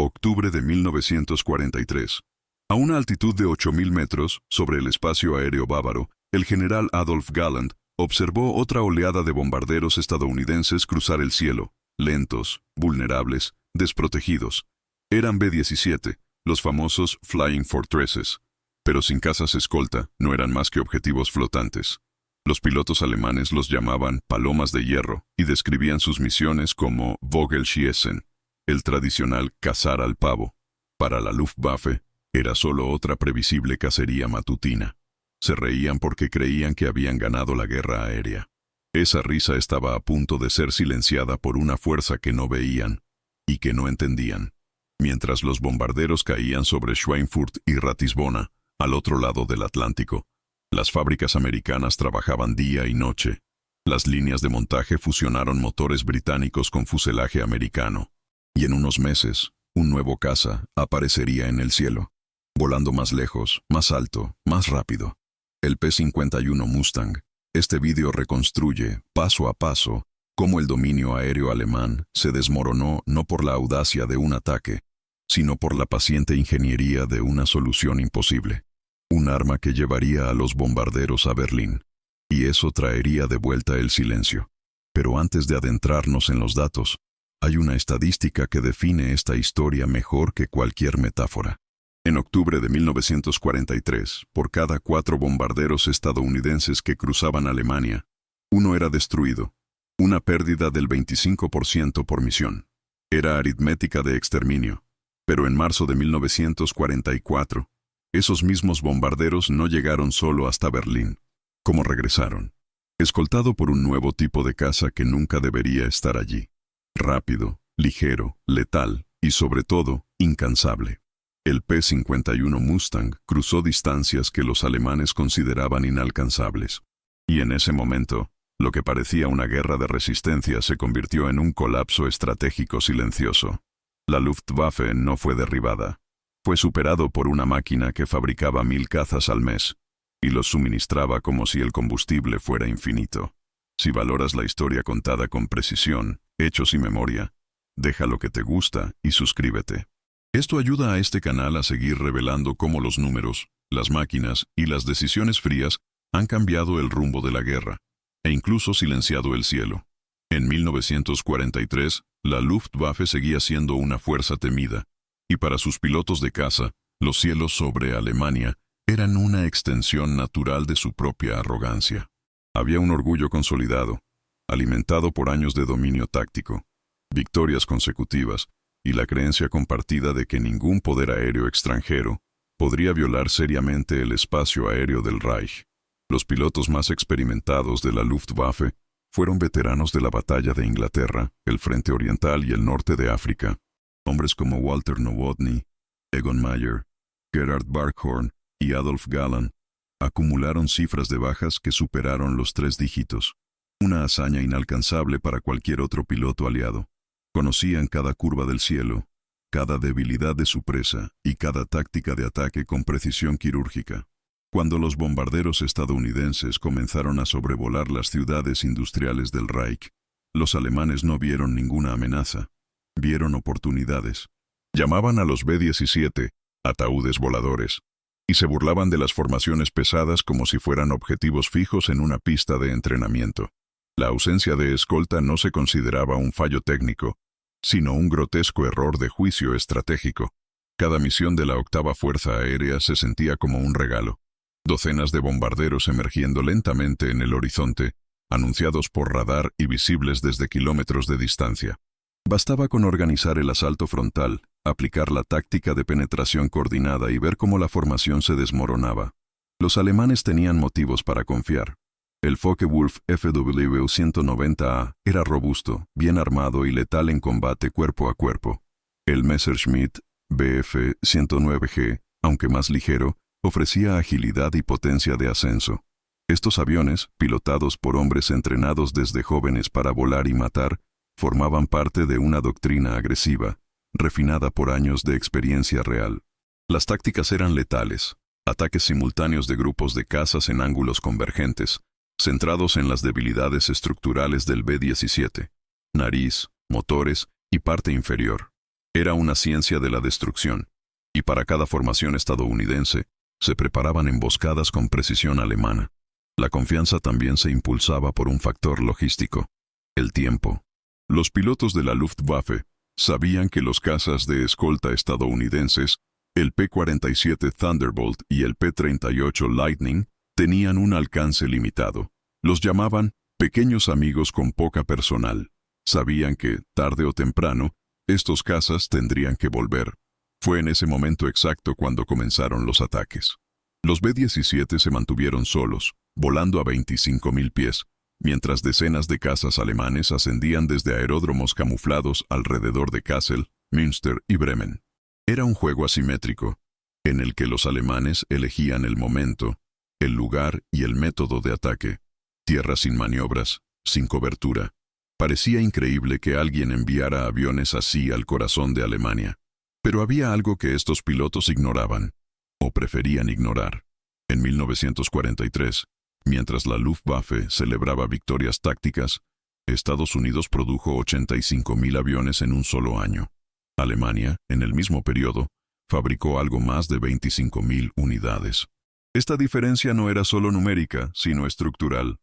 octubre de 1943. A una altitud de 8.000 metros, sobre el espacio aéreo bávaro, el general Adolf Galland observó otra oleada de bombarderos estadounidenses cruzar el cielo, lentos, vulnerables, desprotegidos. Eran B-17, los famosos Flying Fortresses. Pero sin casas escolta, no eran más que objetivos flotantes. Los pilotos alemanes los llamaban palomas de hierro y describían sus misiones como Vogelschießen, el tradicional cazar al pavo. Para la Luftwaffe, era solo otra previsible cacería matutina. Se reían porque creían que habían ganado la guerra aérea. Esa risa estaba a punto de ser silenciada por una fuerza que no veían y que no entendían. Mientras los bombarderos caían sobre Schweinfurt y Ratisbona, al otro lado del Atlántico, las fábricas americanas trabajaban día y noche. Las líneas de montaje fusionaron motores británicos con fuselaje americano. Y en unos meses, un nuevo caza aparecería en el cielo, volando más lejos, más alto, más rápido. El P-51 Mustang. Este vídeo reconstruye, paso a paso, cómo el dominio aéreo alemán se desmoronó no por la audacia de un ataque, sino por la paciente ingeniería de una solución imposible. Un arma que llevaría a los bombarderos a Berlín. Y eso traería de vuelta el silencio. Pero antes de adentrarnos en los datos, hay una estadística que define esta historia mejor que cualquier metáfora. En octubre de 1943, por cada 4 bombarderos estadounidenses que cruzaban Alemania, uno era destruido, una pérdida del 25% por misión. Era aritmética de exterminio. Pero en marzo de 1944, esos mismos bombarderos no llegaron solo hasta Berlín. ¿Cómo regresaron? Escoltado por un nuevo tipo de caza que nunca debería estar allí. Rápido, ligero, letal y sobre todo, incansable. El P-51 Mustang cruzó distancias que los alemanes consideraban inalcanzables. Y en ese momento, lo que parecía una guerra de resistencia se convirtió en un colapso estratégico silencioso. La Luftwaffe no fue derribada. Fue superado por una máquina que fabricaba 1000 cazas al mes, y los suministraba como si el combustible fuera infinito. Si valoras la historia contada con precisión, hechos y memoria, deja lo que te gusta y suscríbete. Esto ayuda a este canal a seguir revelando cómo los números, las máquinas y las decisiones frías han cambiado el rumbo de la guerra, e incluso silenciado el cielo. En 1943, la Luftwaffe seguía siendo una fuerza temida, y para sus pilotos de caza, los cielos sobre Alemania eran una extensión natural de su propia arrogancia. Había un orgullo consolidado, alimentado por años de dominio táctico, victorias consecutivas, y la creencia compartida de que ningún poder aéreo extranjero podría violar seriamente el espacio aéreo del Reich. Los pilotos más experimentados de la Luftwaffe fueron veteranos de la batalla de Inglaterra, el frente oriental y el norte de África. Hombres como Walter Nowotny, Egon Mayer, Gerhard Barkhorn y Adolf Galland acumularon cifras de bajas que superaron los 3 dígitos. Una hazaña inalcanzable para cualquier otro piloto aliado. Conocían cada curva del cielo, cada debilidad de su presa y cada táctica de ataque con precisión quirúrgica. Cuando los bombarderos estadounidenses comenzaron a sobrevolar las ciudades industriales del Reich, los alemanes no vieron ninguna amenaza, vieron oportunidades. Llamaban a los B-17 ataúdes voladores, y se burlaban de las formaciones pesadas como si fueran objetivos fijos en una pista de entrenamiento. La ausencia de escolta no se consideraba un fallo técnico, sino un grotesco error de juicio estratégico. Cada misión de la 8ª Fuerza Aérea se sentía como un regalo. Docenas de bombarderos emergiendo lentamente en el horizonte, anunciados por radar y visibles desde kilómetros de distancia. Bastaba con organizar el asalto frontal, aplicar la táctica de penetración coordinada y ver cómo la formación se desmoronaba. Los alemanes tenían motivos para confiar. El Focke-Wulf FW-190A era robusto, bien armado y letal en combate cuerpo a cuerpo. El Messerschmitt Bf-109G, aunque más ligero, ofrecía agilidad y potencia de ascenso. Estos aviones, pilotados por hombres entrenados desde jóvenes para volar y matar, formaban parte de una doctrina agresiva, refinada por años de experiencia real. Las tácticas eran letales, ataques simultáneos de grupos de cazas en ángulos convergentes, centrados en las debilidades estructurales del B-17, nariz, motores y parte inferior. Era una ciencia de la destrucción, y para cada formación estadounidense, se preparaban emboscadas con precisión alemana. La confianza también se impulsaba por un factor logístico: el tiempo. Los pilotos de la Luftwaffe sabían que los cazas de escolta estadounidenses, el P-47 Thunderbolt y el P-38 Lightning, tenían un alcance limitado. Los llamaban pequeños amigos con poca personal. Sabían que, tarde o temprano, estos cazas tendrían que volver. Fue en ese momento exacto cuando comenzaron los ataques. Los B-17 se mantuvieron solos, volando a 25.000 pies, mientras decenas de cazas alemanes ascendían desde aeródromos camuflados alrededor de Kassel, Münster y Bremen. Era un juego asimétrico, en el que los alemanes elegían el momento, el lugar y el método de ataque. Tierra sin maniobras, sin cobertura. Parecía increíble que alguien enviara aviones así al corazón de Alemania. Pero había algo que estos pilotos ignoraban, o preferían ignorar. En 1943, mientras la Luftwaffe celebraba victorias tácticas, Estados Unidos produjo 85.000 aviones en un solo año. Alemania, en el mismo periodo, fabricó algo más de 25.000 unidades. Esta diferencia no era solo numérica, sino estructural.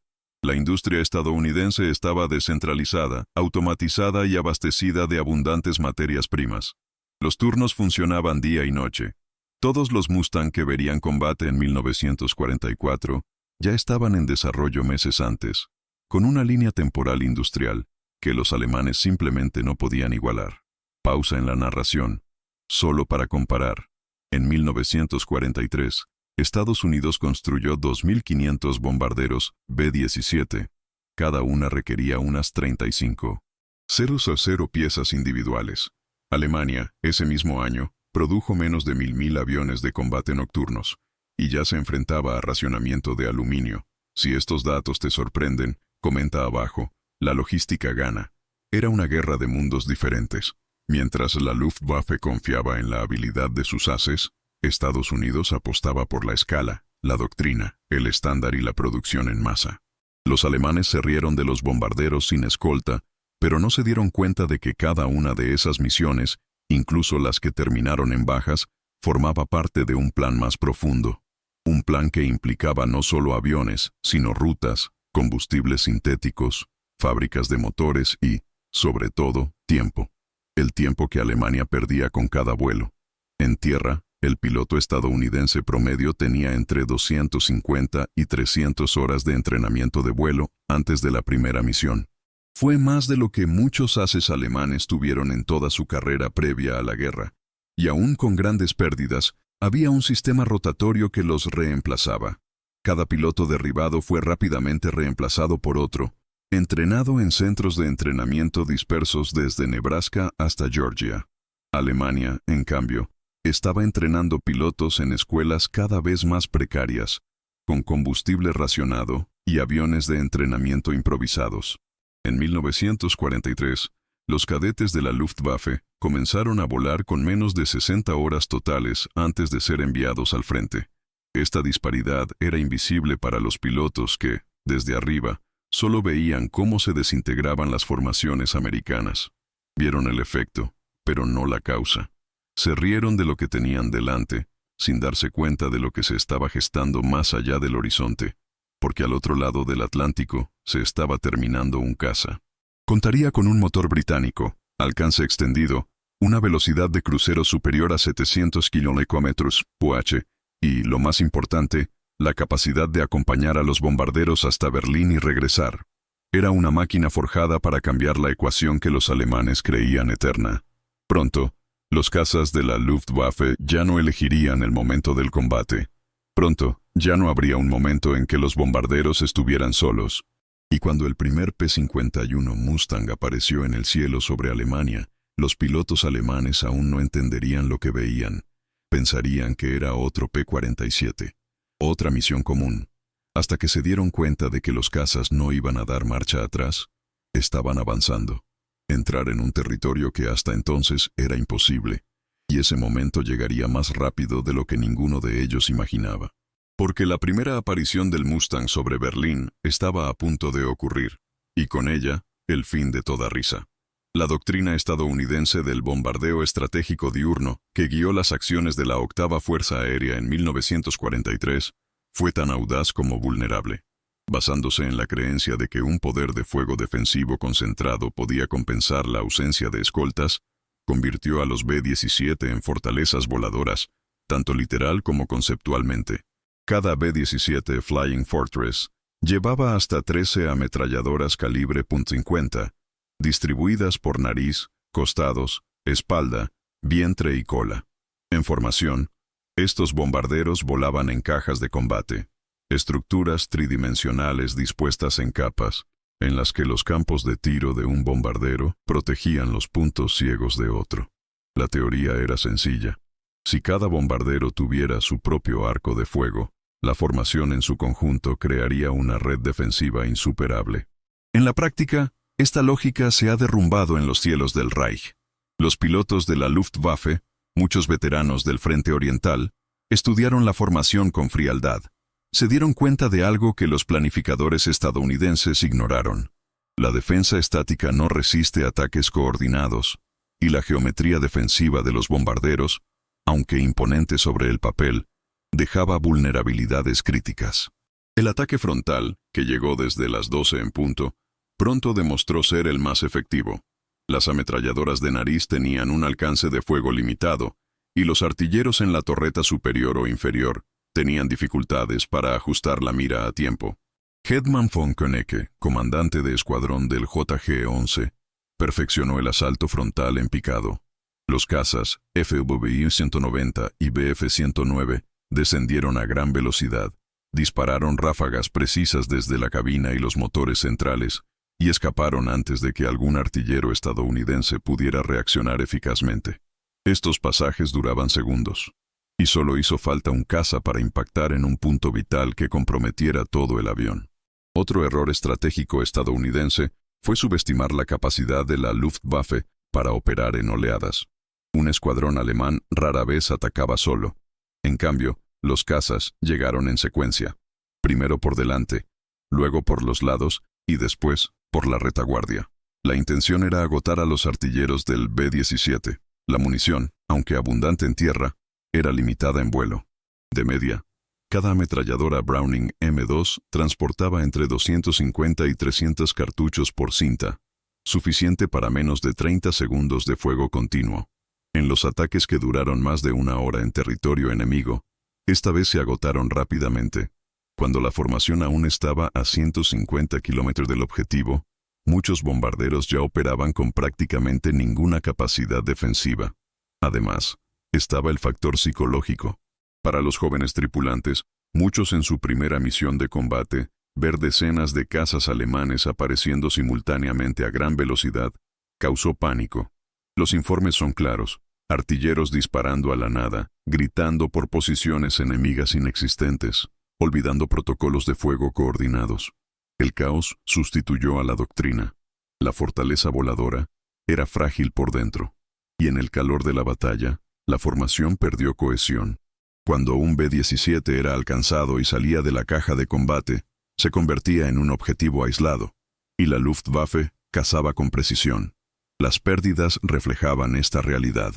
La industria estadounidense estaba descentralizada, automatizada y abastecida de abundantes materias primas. Los turnos funcionaban día y noche. Todos los Mustang que verían combate en 1944 ya estaban en desarrollo meses antes, con una línea temporal industrial que los alemanes simplemente no podían igualar. Pausa en la narración. Solo para comparar. En 1943, Estados Unidos construyó 2.500 bombarderos B-17. Cada una requería unas 35,000 piezas individuales. Alemania, ese mismo año, produjo menos de 1.000 aviones de combate nocturnos, y ya se enfrentaba a racionamiento de aluminio. Si estos datos te sorprenden, comenta abajo. La logística gana. Era una guerra de mundos diferentes. Mientras la Luftwaffe confiaba en la habilidad de sus ases, Estados Unidos apostaba por la escala, la doctrina, el estándar y la producción en masa. Los alemanes se rieron de los bombarderos sin escolta, pero no se dieron cuenta de que cada una de esas misiones, incluso las que terminaron en bajas, formaba parte de un plan más profundo. Un plan que implicaba no solo aviones, sino rutas, combustibles sintéticos, fábricas de motores y, sobre todo, tiempo. El tiempo que Alemania perdía con cada vuelo. En tierra, el piloto estadounidense promedio tenía entre 250 y 300 horas de entrenamiento de vuelo antes de la primera misión. Fue más de lo que muchos ases alemanes tuvieron en toda su carrera previa a la guerra, y aún con grandes pérdidas, había un sistema rotatorio que los reemplazaba. Cada piloto derribado fue rápidamente reemplazado por otro, entrenado en centros de entrenamiento dispersos desde Nebraska hasta Georgia. Alemania, en cambio, estaba entrenando pilotos en escuelas cada vez más precarias, con combustible racionado y aviones de entrenamiento improvisados. En 1943, los cadetes de la Luftwaffe comenzaron a volar con menos de 60 horas totales antes de ser enviados al frente. Esta disparidad era invisible para los pilotos que, desde arriba, solo veían cómo se desintegraban las formaciones americanas. Vieron el efecto, pero no la causa. Se rieron de lo que tenían delante, sin darse cuenta de lo que se estaba gestando más allá del horizonte, porque al otro lado del Atlántico se estaba terminando un caza. Contaría con un motor británico, alcance extendido, una velocidad de crucero superior a 700 km/h, y, lo más importante, la capacidad de acompañar a los bombarderos hasta Berlín y regresar. Era una máquina forjada para cambiar la ecuación que los alemanes creían eterna. Pronto, los cazas de la Luftwaffe ya no elegirían el momento del combate. Pronto, ya no habría un momento en que los bombarderos estuvieran solos. Y cuando el primer P-51 Mustang apareció en el cielo sobre Alemania, los pilotos alemanes aún no entenderían lo que veían. Pensarían que era otro P-47. Otra misión común. Hasta que se dieron cuenta de que los cazas no iban a dar marcha atrás. Estaban avanzando. Entrar en un territorio que hasta entonces era imposible. Y ese momento llegaría más rápido de lo que ninguno de ellos imaginaba. Porque la primera aparición del Mustang sobre Berlín estaba a punto de ocurrir. Y con ella, el fin de toda risa. La doctrina estadounidense del bombardeo estratégico diurno, que guió las acciones de la Octava Fuerza Aérea en 1943, fue tan audaz como vulnerable. Basándose en la creencia de que un poder de fuego defensivo concentrado podía compensar la ausencia de escoltas, convirtió a los B-17 en fortalezas voladoras, tanto literal como conceptualmente. Cada B-17 Flying Fortress llevaba hasta 13 ametralladoras calibre .50, distribuidas por nariz, costados, espalda, vientre y cola. En formación, estos bombarderos volaban en cajas de combate, estructuras tridimensionales dispuestas en capas, en las que los campos de tiro de un bombardero protegían los puntos ciegos de otro. La teoría era sencilla. Si cada bombardero tuviera su propio arco de fuego, la formación en su conjunto crearía una red defensiva insuperable. En la práctica, esta lógica se ha derrumbado en los cielos del Reich. Los pilotos de la Luftwaffe, muchos veteranos del Frente Oriental, estudiaron la formación con frialdad. Se dieron cuenta de algo que los planificadores estadounidenses ignoraron. La defensa estática no resiste ataques coordinados, y la geometría defensiva de los bombarderos, aunque imponente sobre el papel, dejaba vulnerabilidades críticas. El ataque frontal, que llegó desde las 12 en punto, pronto demostró ser el más efectivo. Las ametralladoras de nariz tenían un alcance de fuego limitado, y los artilleros en la torreta superior o inferior tenían dificultades para ajustar la mira a tiempo. Hetman von Könnecke, comandante de escuadrón del JG-11, perfeccionó el asalto frontal en picado. Los cazas FVI-190 y Bf-109 descendieron a gran velocidad, dispararon ráfagas precisas desde la cabina y los motores centrales, y escaparon antes de que algún artillero estadounidense pudiera reaccionar eficazmente. Estos pasajes duraban segundos, y solo hizo falta un caza para impactar en un punto vital que comprometiera todo el avión. Otro error estratégico estadounidense fue subestimar la capacidad de la Luftwaffe para operar en oleadas. Un escuadrón alemán rara vez atacaba solo. En cambio, los cazas llegaron en secuencia, primero por delante, luego por los lados y después por la retaguardia. La intención era agotar a los artilleros del B-17. La munición, aunque abundante en tierra, era limitada en vuelo. De media, cada ametralladora Browning M2 transportaba entre 250 y 300 cartuchos por cinta, suficiente para menos de 30 segundos de fuego continuo. En los ataques que duraron más de una hora en territorio enemigo, esta vez se agotaron rápidamente. Cuando la formación aún estaba a 150 kilómetros del objetivo, muchos bombarderos ya operaban con prácticamente ninguna capacidad defensiva. Además, estaba el factor psicológico. Para los jóvenes tripulantes, muchos en su primera misión de combate, ver decenas de cazas alemanes apareciendo simultáneamente a gran velocidad, causó pánico. Los informes son claros: artilleros disparando a la nada, gritando por posiciones enemigas inexistentes, olvidando protocolos de fuego coordinados. El caos sustituyó a la doctrina. La fortaleza voladora era frágil por dentro, y en el calor de la batalla, la formación perdió cohesión. Cuando un B-17 era alcanzado y salía de la caja de combate, se convertía en un objetivo aislado, y la Luftwaffe cazaba con precisión. Las pérdidas reflejaban esta realidad.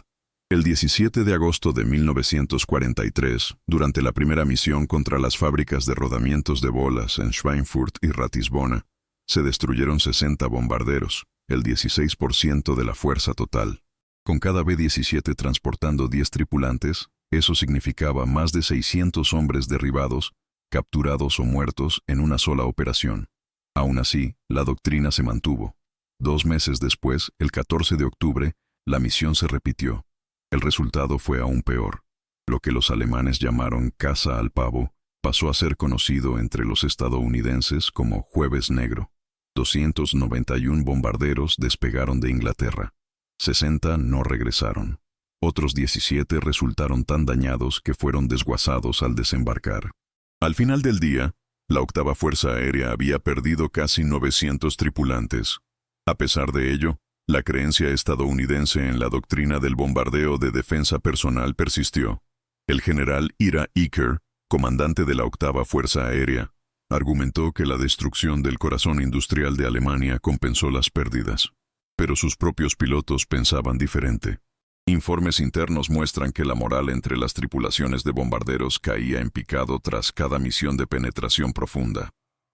El 17 de agosto de 1943, durante la primera misión contra las fábricas de rodamientos de bolas en Schweinfurt y Ratisbona, se destruyeron 60 bombarderos, el 16% de la fuerza total. Con cada B-17 transportando 10 tripulantes, eso significaba más de 600 hombres derribados, capturados o muertos en una sola operación. Aún así, la doctrina se mantuvo. 2 meses después, el 14 de octubre, la misión se repitió. El resultado fue aún peor. Lo que los alemanes llamaron caza al pavo pasó a ser conocido entre los estadounidenses como Jueves Negro. 291 bombarderos despegaron de Inglaterra. 60 no regresaron. Otros 17 resultaron tan dañados que fueron desguazados al desembarcar. Al final del día, la Octava Fuerza Aérea había perdido casi 900 tripulantes. A pesar de ello, la creencia estadounidense en la doctrina del bombardeo de defensa personal persistió. El general Ira Eaker, comandante de la Octava Fuerza Aérea, argumentó que la destrucción del corazón industrial de Alemania compensó las pérdidas. Pero sus propios pilotos pensaban diferente. Informes internos muestran que la moral entre las tripulaciones de bombarderos caía en picado tras cada misión de penetración profunda.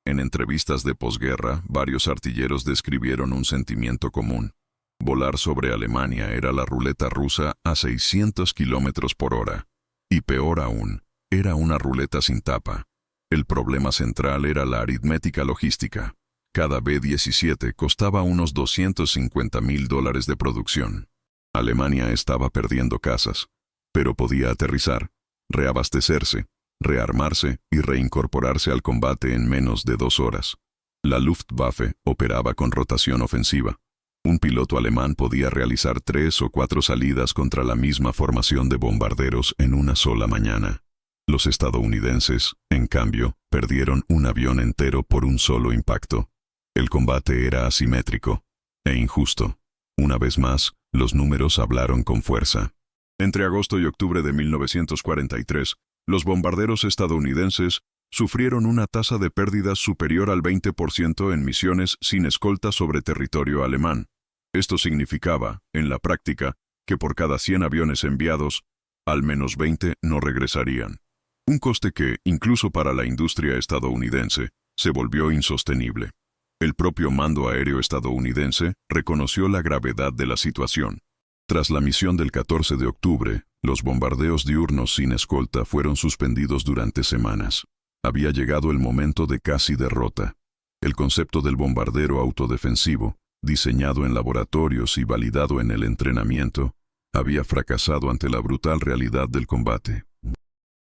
En entrevistas de posguerra, varios artilleros describieron un sentimiento común. Volar sobre Alemania era la ruleta rusa a 600 kilómetros por hora. Y peor aún, era una ruleta sin tapa. El problema central era la aritmética logística. Cada B-17 costaba unos $250,000 de producción. Alemania estaba perdiendo casas, pero podía aterrizar, reabastecerse, rearmarse y reincorporarse al combate en menos de 2 horas. La Luftwaffe operaba con rotación ofensiva. Un piloto alemán podía realizar 3 o 4 salidas contra la misma formación de bombarderos en una sola mañana. Los estadounidenses, en cambio, perdieron un avión entero por un solo impacto. El combate era asimétrico e injusto. Una vez más, los números hablaron con fuerza. Entre agosto y octubre de 1943, los bombarderos estadounidenses sufrieron una tasa de pérdidas superior al 20% en misiones sin escolta sobre territorio alemán. Esto significaba, en la práctica, que por cada 100 aviones enviados, al menos 20 no regresarían. Un coste que, incluso para la industria estadounidense, se volvió insostenible. El propio mando aéreo estadounidense reconoció la gravedad de la situación. Tras la misión del 14 de octubre, los bombardeos diurnos sin escolta fueron suspendidos durante semanas. Había llegado el momento de casi derrota. El concepto del bombardero autodefensivo, diseñado en laboratorios y validado en el entrenamiento, había fracasado ante la brutal realidad del combate.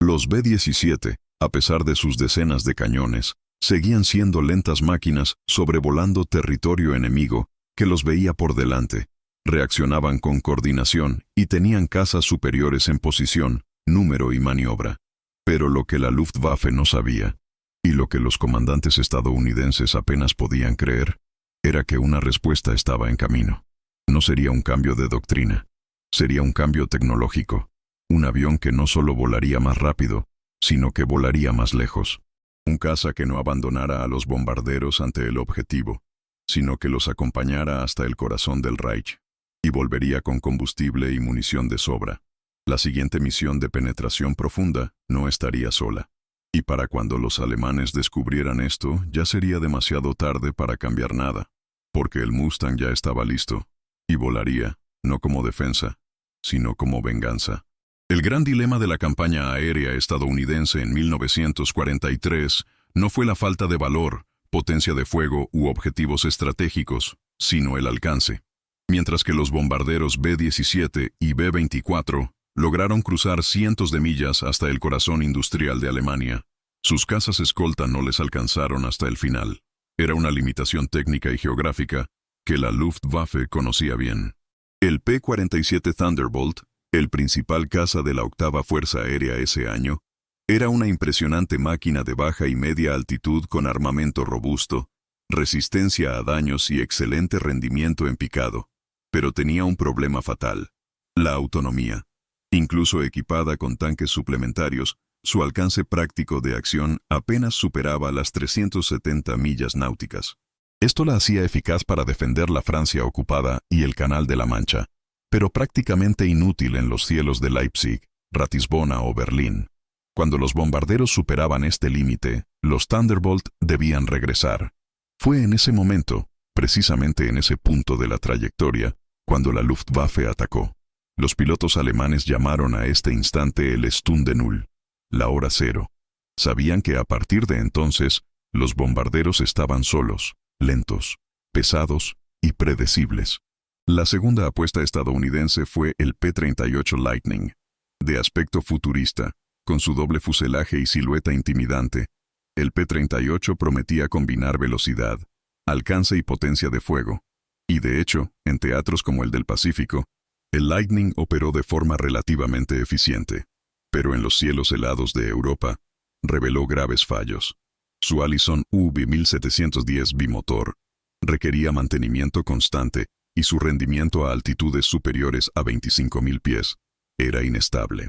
Los B-17, a pesar de sus decenas de cañones, seguían siendo lentas máquinas sobrevolando territorio enemigo que los veía por delante. Reaccionaban con coordinación y tenían cazas superiores en posición, número y maniobra. Pero lo que la Luftwaffe no sabía, y lo que los comandantes estadounidenses apenas podían creer, era que una respuesta estaba en camino. No sería un cambio de doctrina, sería un cambio tecnológico. Un avión que no solo volaría más rápido, sino que volaría más lejos. Un caza que no abandonara a los bombarderos ante el objetivo, sino que los acompañara hasta el corazón del Reich, y volvería con combustible y munición de sobra. La siguiente misión de penetración profunda no estaría sola. Y para cuando los alemanes descubrieran esto, ya sería demasiado tarde para cambiar nada, porque el Mustang ya estaba listo, y volaría, no como defensa, sino como venganza. El gran dilema de la campaña aérea estadounidense en 1943 no fue la falta de valor, potencia de fuego u objetivos estratégicos, sino el alcance. Mientras que los bombarderos B-17 y B-24 lograron cruzar cientos de millas hasta el corazón industrial de Alemania, sus cazas escolta no les alcanzaron hasta el final. Era una limitación técnica y geográfica que la Luftwaffe conocía bien. El P-47 Thunderbolt, el principal caza de la octava Fuerza Aérea ese año, era una impresionante máquina de baja y media altitud con armamento robusto, resistencia a daños y excelente rendimiento en picado, pero tenía un problema fatal: la autonomía. Incluso equipada con tanques suplementarios, su alcance práctico de acción apenas superaba las 370 millas náuticas. Esto la hacía eficaz para defender la Francia ocupada y el Canal de la Mancha, pero prácticamente inútil en los cielos de Leipzig, Ratisbona o Berlín. Cuando los bombarderos superaban este límite, los Thunderbolt debían regresar. Fue en ese momento, precisamente en ese punto de la trayectoria, cuando la Luftwaffe atacó. Los pilotos alemanes llamaron a este instante el Stunde Null, la hora cero. Sabían que a partir de entonces, los bombarderos estaban solos, lentos, pesados y predecibles. La segunda apuesta estadounidense fue el P-38 Lightning. De aspecto futurista, con su doble fuselaje y silueta intimidante, el P-38 prometía combinar velocidad, alcance y potencia de fuego. Y de hecho, en teatros como el del Pacífico, el Lightning operó de forma relativamente eficiente. Pero en los cielos helados de Europa, reveló graves fallos. Su Allison UV-1710 bimotor requería mantenimiento constante y su rendimiento a altitudes superiores a 25.000 pies era inestable.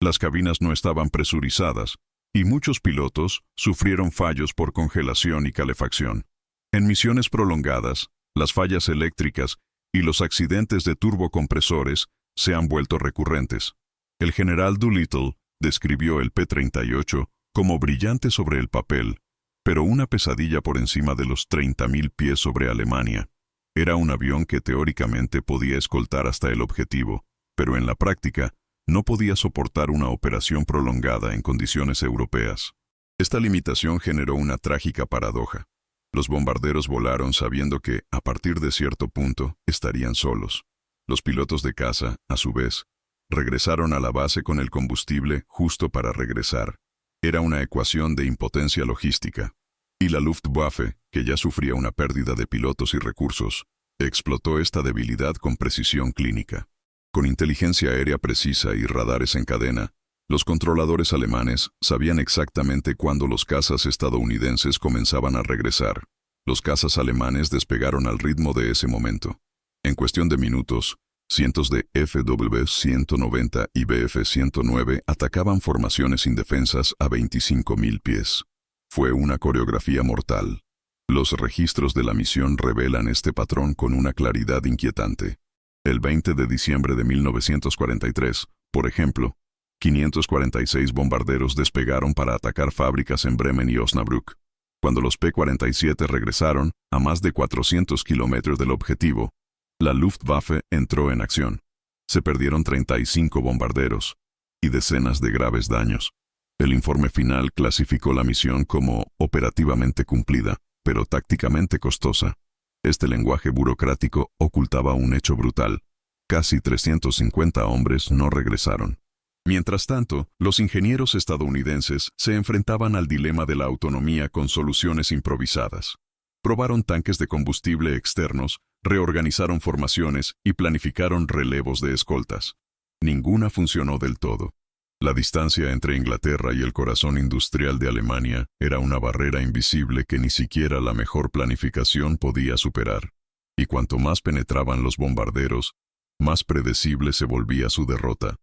Las cabinas no estaban presurizadas y muchos pilotos sufrieron fallos por congelación y calefacción. En misiones prolongadas, las fallas eléctricas y los accidentes de turbocompresores se han vuelto recurrentes. El general Doolittle describió el P-38 como brillante sobre el papel, pero una pesadilla por encima de los 30.000 pies sobre Alemania. Era un avión que teóricamente podía escoltar hasta el objetivo, pero en la práctica no podía soportar una operación prolongada en condiciones europeas. Esta limitación generó una trágica paradoja. Los bombarderos volaron sabiendo que, a partir de cierto punto, estarían solos. Los pilotos de caza, a su vez, regresaron a la base con el combustible justo para regresar. Era una ecuación de impotencia logística. Y la Luftwaffe, que ya sufría una pérdida de pilotos y recursos, explotó esta debilidad con precisión clínica. Con inteligencia aérea precisa y radares en cadena, los controladores alemanes sabían exactamente cuándo los cazas estadounidenses comenzaban a regresar. Los cazas alemanes despegaron al ritmo de ese momento. En cuestión de minutos, cientos de FW-190 y Bf-109 atacaban formaciones indefensas a 25.000 pies. Fue una coreografía mortal. Los registros de la misión revelan este patrón con una claridad inquietante. El 20 de diciembre de 1943, por ejemplo, 546 bombarderos despegaron para atacar fábricas en Bremen y Osnabrück. Cuando los P-47 regresaron, a más de 400 kilómetros del objetivo, la Luftwaffe entró en acción. Se perdieron 35 bombarderos y decenas de graves daños. El informe final clasificó la misión como operativamente cumplida, pero tácticamente costosa. Este lenguaje burocrático ocultaba un hecho brutal. Casi 350 hombres no regresaron. Mientras tanto, los ingenieros estadounidenses se enfrentaban al dilema de la autonomía con soluciones improvisadas. Probaron tanques de combustible externos, reorganizaron formaciones y planificaron relevos de escoltas. Ninguna funcionó del todo. La distancia entre Inglaterra y el corazón industrial de Alemania era una barrera invisible que ni siquiera la mejor planificación podía superar. Y cuanto más penetraban los bombarderos, más predecible se volvía su derrota.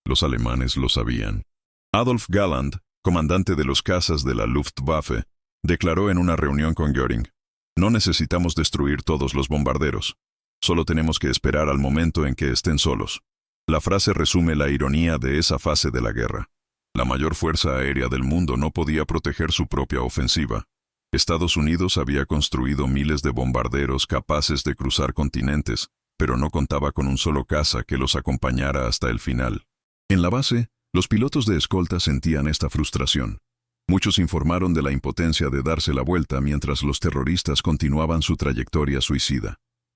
Los alemanes lo sabían. Adolf Galland, comandante de los cazas de la Luftwaffe, declaró en una reunión con Göring: «No necesitamos destruir todos los bombarderos. Solo tenemos que esperar al momento en que estén solos». La frase resume la ironía de esa fase de la guerra. La mayor fuerza aérea del mundo no podía proteger su propia ofensiva. Estados Unidos había construido miles de bombarderos capaces de cruzar continentes, pero no contaba con un solo caza que los acompañara hasta el final. En la base, los pilotos de escolta sentían esta frustración. Muchos informaron de la impotencia de darse la vuelta mientras los terroristas continuaban su trayectoria suicida.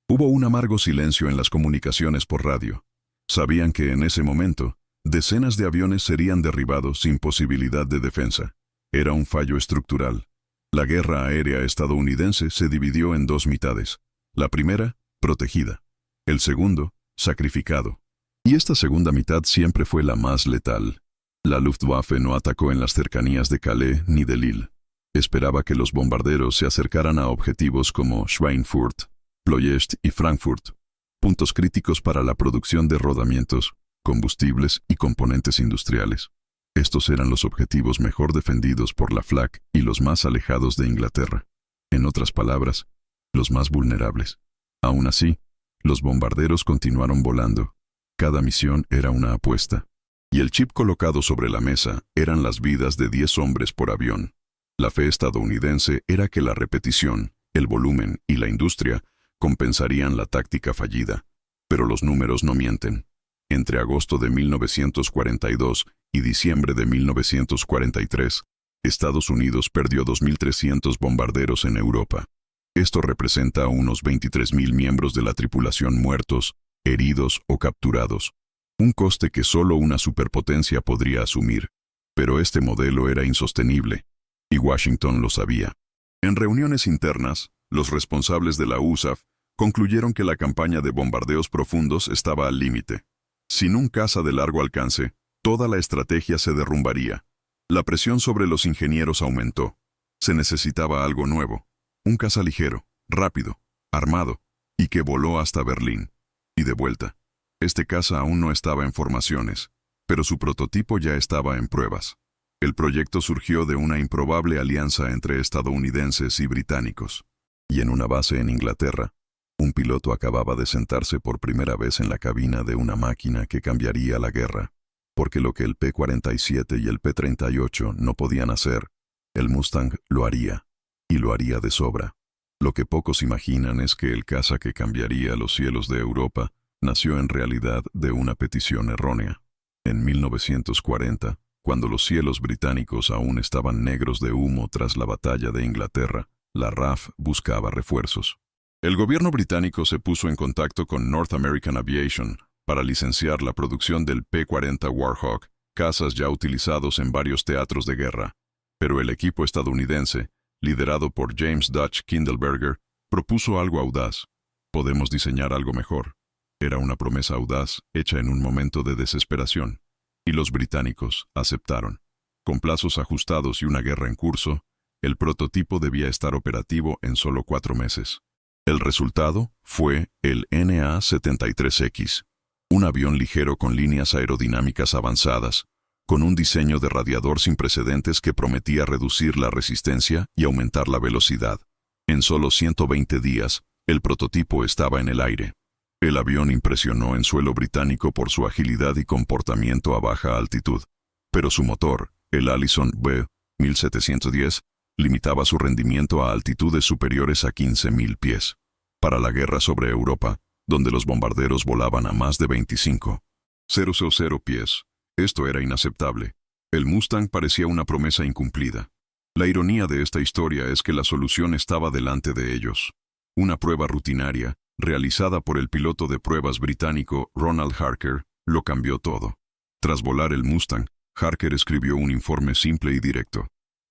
Hubo un amargo silencio en las comunicaciones por radio. Sabían que en ese momento, decenas de aviones serían derribados sin posibilidad de defensa. Era un fallo estructural. La guerra aérea estadounidense se dividió en dos mitades. La primera, protegida. El segundo, sacrificado. Y esta segunda mitad siempre fue la más letal. La Luftwaffe no atacó en las cercanías de Calais ni de Lille. Esperaba que los bombarderos se acercaran a objetivos como Schweinfurt, Ploiești y Frankfurt, puntos críticos para la producción de rodamientos, combustibles y componentes industriales. Estos eran los objetivos mejor defendidos por la Flak y los más alejados de Inglaterra. En otras palabras, los más vulnerables. Aún así, los bombarderos continuaron volando. Cada misión era una apuesta. Y el chip colocado sobre la mesa eran las vidas de 10 hombres por avión. La fe estadounidense era que la repetición, el volumen y la industria compensarían la táctica fallida. Pero los números no mienten. Entre agosto de 1942 y diciembre de 1943, Estados Unidos perdió 2.300 bombarderos en Europa. Esto representa a unos 23.000 miembros de la tripulación muertos, heridos o capturados. Un coste que solo una superpotencia podría asumir. Pero este modelo era insostenible, y Washington lo sabía. En reuniones internas, los responsables de la USAF concluyeron que la campaña de bombardeos profundos estaba al límite. Sin un caza de largo alcance, toda la estrategia se derrumbaría. La presión sobre los ingenieros aumentó. Se necesitaba algo nuevo, un caza ligero, rápido, armado, y que voló hasta Berlín. Y de vuelta. Este caza aún no estaba en formaciones, pero su prototipo ya estaba en pruebas. El proyecto surgió de una improbable alianza entre estadounidenses y británicos. Y en una base en Inglaterra, Un piloto acababa de sentarse por primera vez en la cabina de una máquina que cambiaría la guerra, porque lo que el P-47 y el P-38 no podían hacer, el Mustang lo haría, y lo haría de sobra. Lo que pocos imaginan es que el caza que cambiaría los cielos de Europa nació en realidad de una petición errónea. En 1940, cuando los cielos británicos aún estaban negros de humo tras la batalla de Inglaterra, la RAF buscaba refuerzos. El gobierno británico se puso en contacto con North American Aviation para licenciar la producción del P-40 Warhawk, cazas ya utilizados en varios teatros de guerra. Pero el equipo estadounidense, liderado por James Dutch Kindleberger, propuso algo audaz. Podemos diseñar algo mejor. Era una promesa audaz hecha en un momento de desesperación. Y los británicos aceptaron. Con plazos ajustados y una guerra en curso, el prototipo debía estar operativo en solo 4 meses. El resultado fue el NA-73X, un avión ligero con líneas aerodinámicas avanzadas, con un diseño de radiador sin precedentes que prometía reducir la resistencia y aumentar la velocidad. En solo 120 días, el prototipo estaba en el aire. El avión impresionó en suelo británico por su agilidad y comportamiento a baja altitud, pero su motor, el Allison B-1710, limitaba su rendimiento a altitudes superiores a 15.000 pies. Para la guerra sobre Europa, donde los bombarderos volaban a más de 25.000 pies, esto era inaceptable. El Mustang parecía una promesa incumplida. La ironía de esta historia es que la solución estaba delante de ellos. Una prueba rutinaria, realizada por el piloto de pruebas británico Ronald Harker, lo cambió todo. Tras volar el Mustang, Harker escribió un informe simple y directo.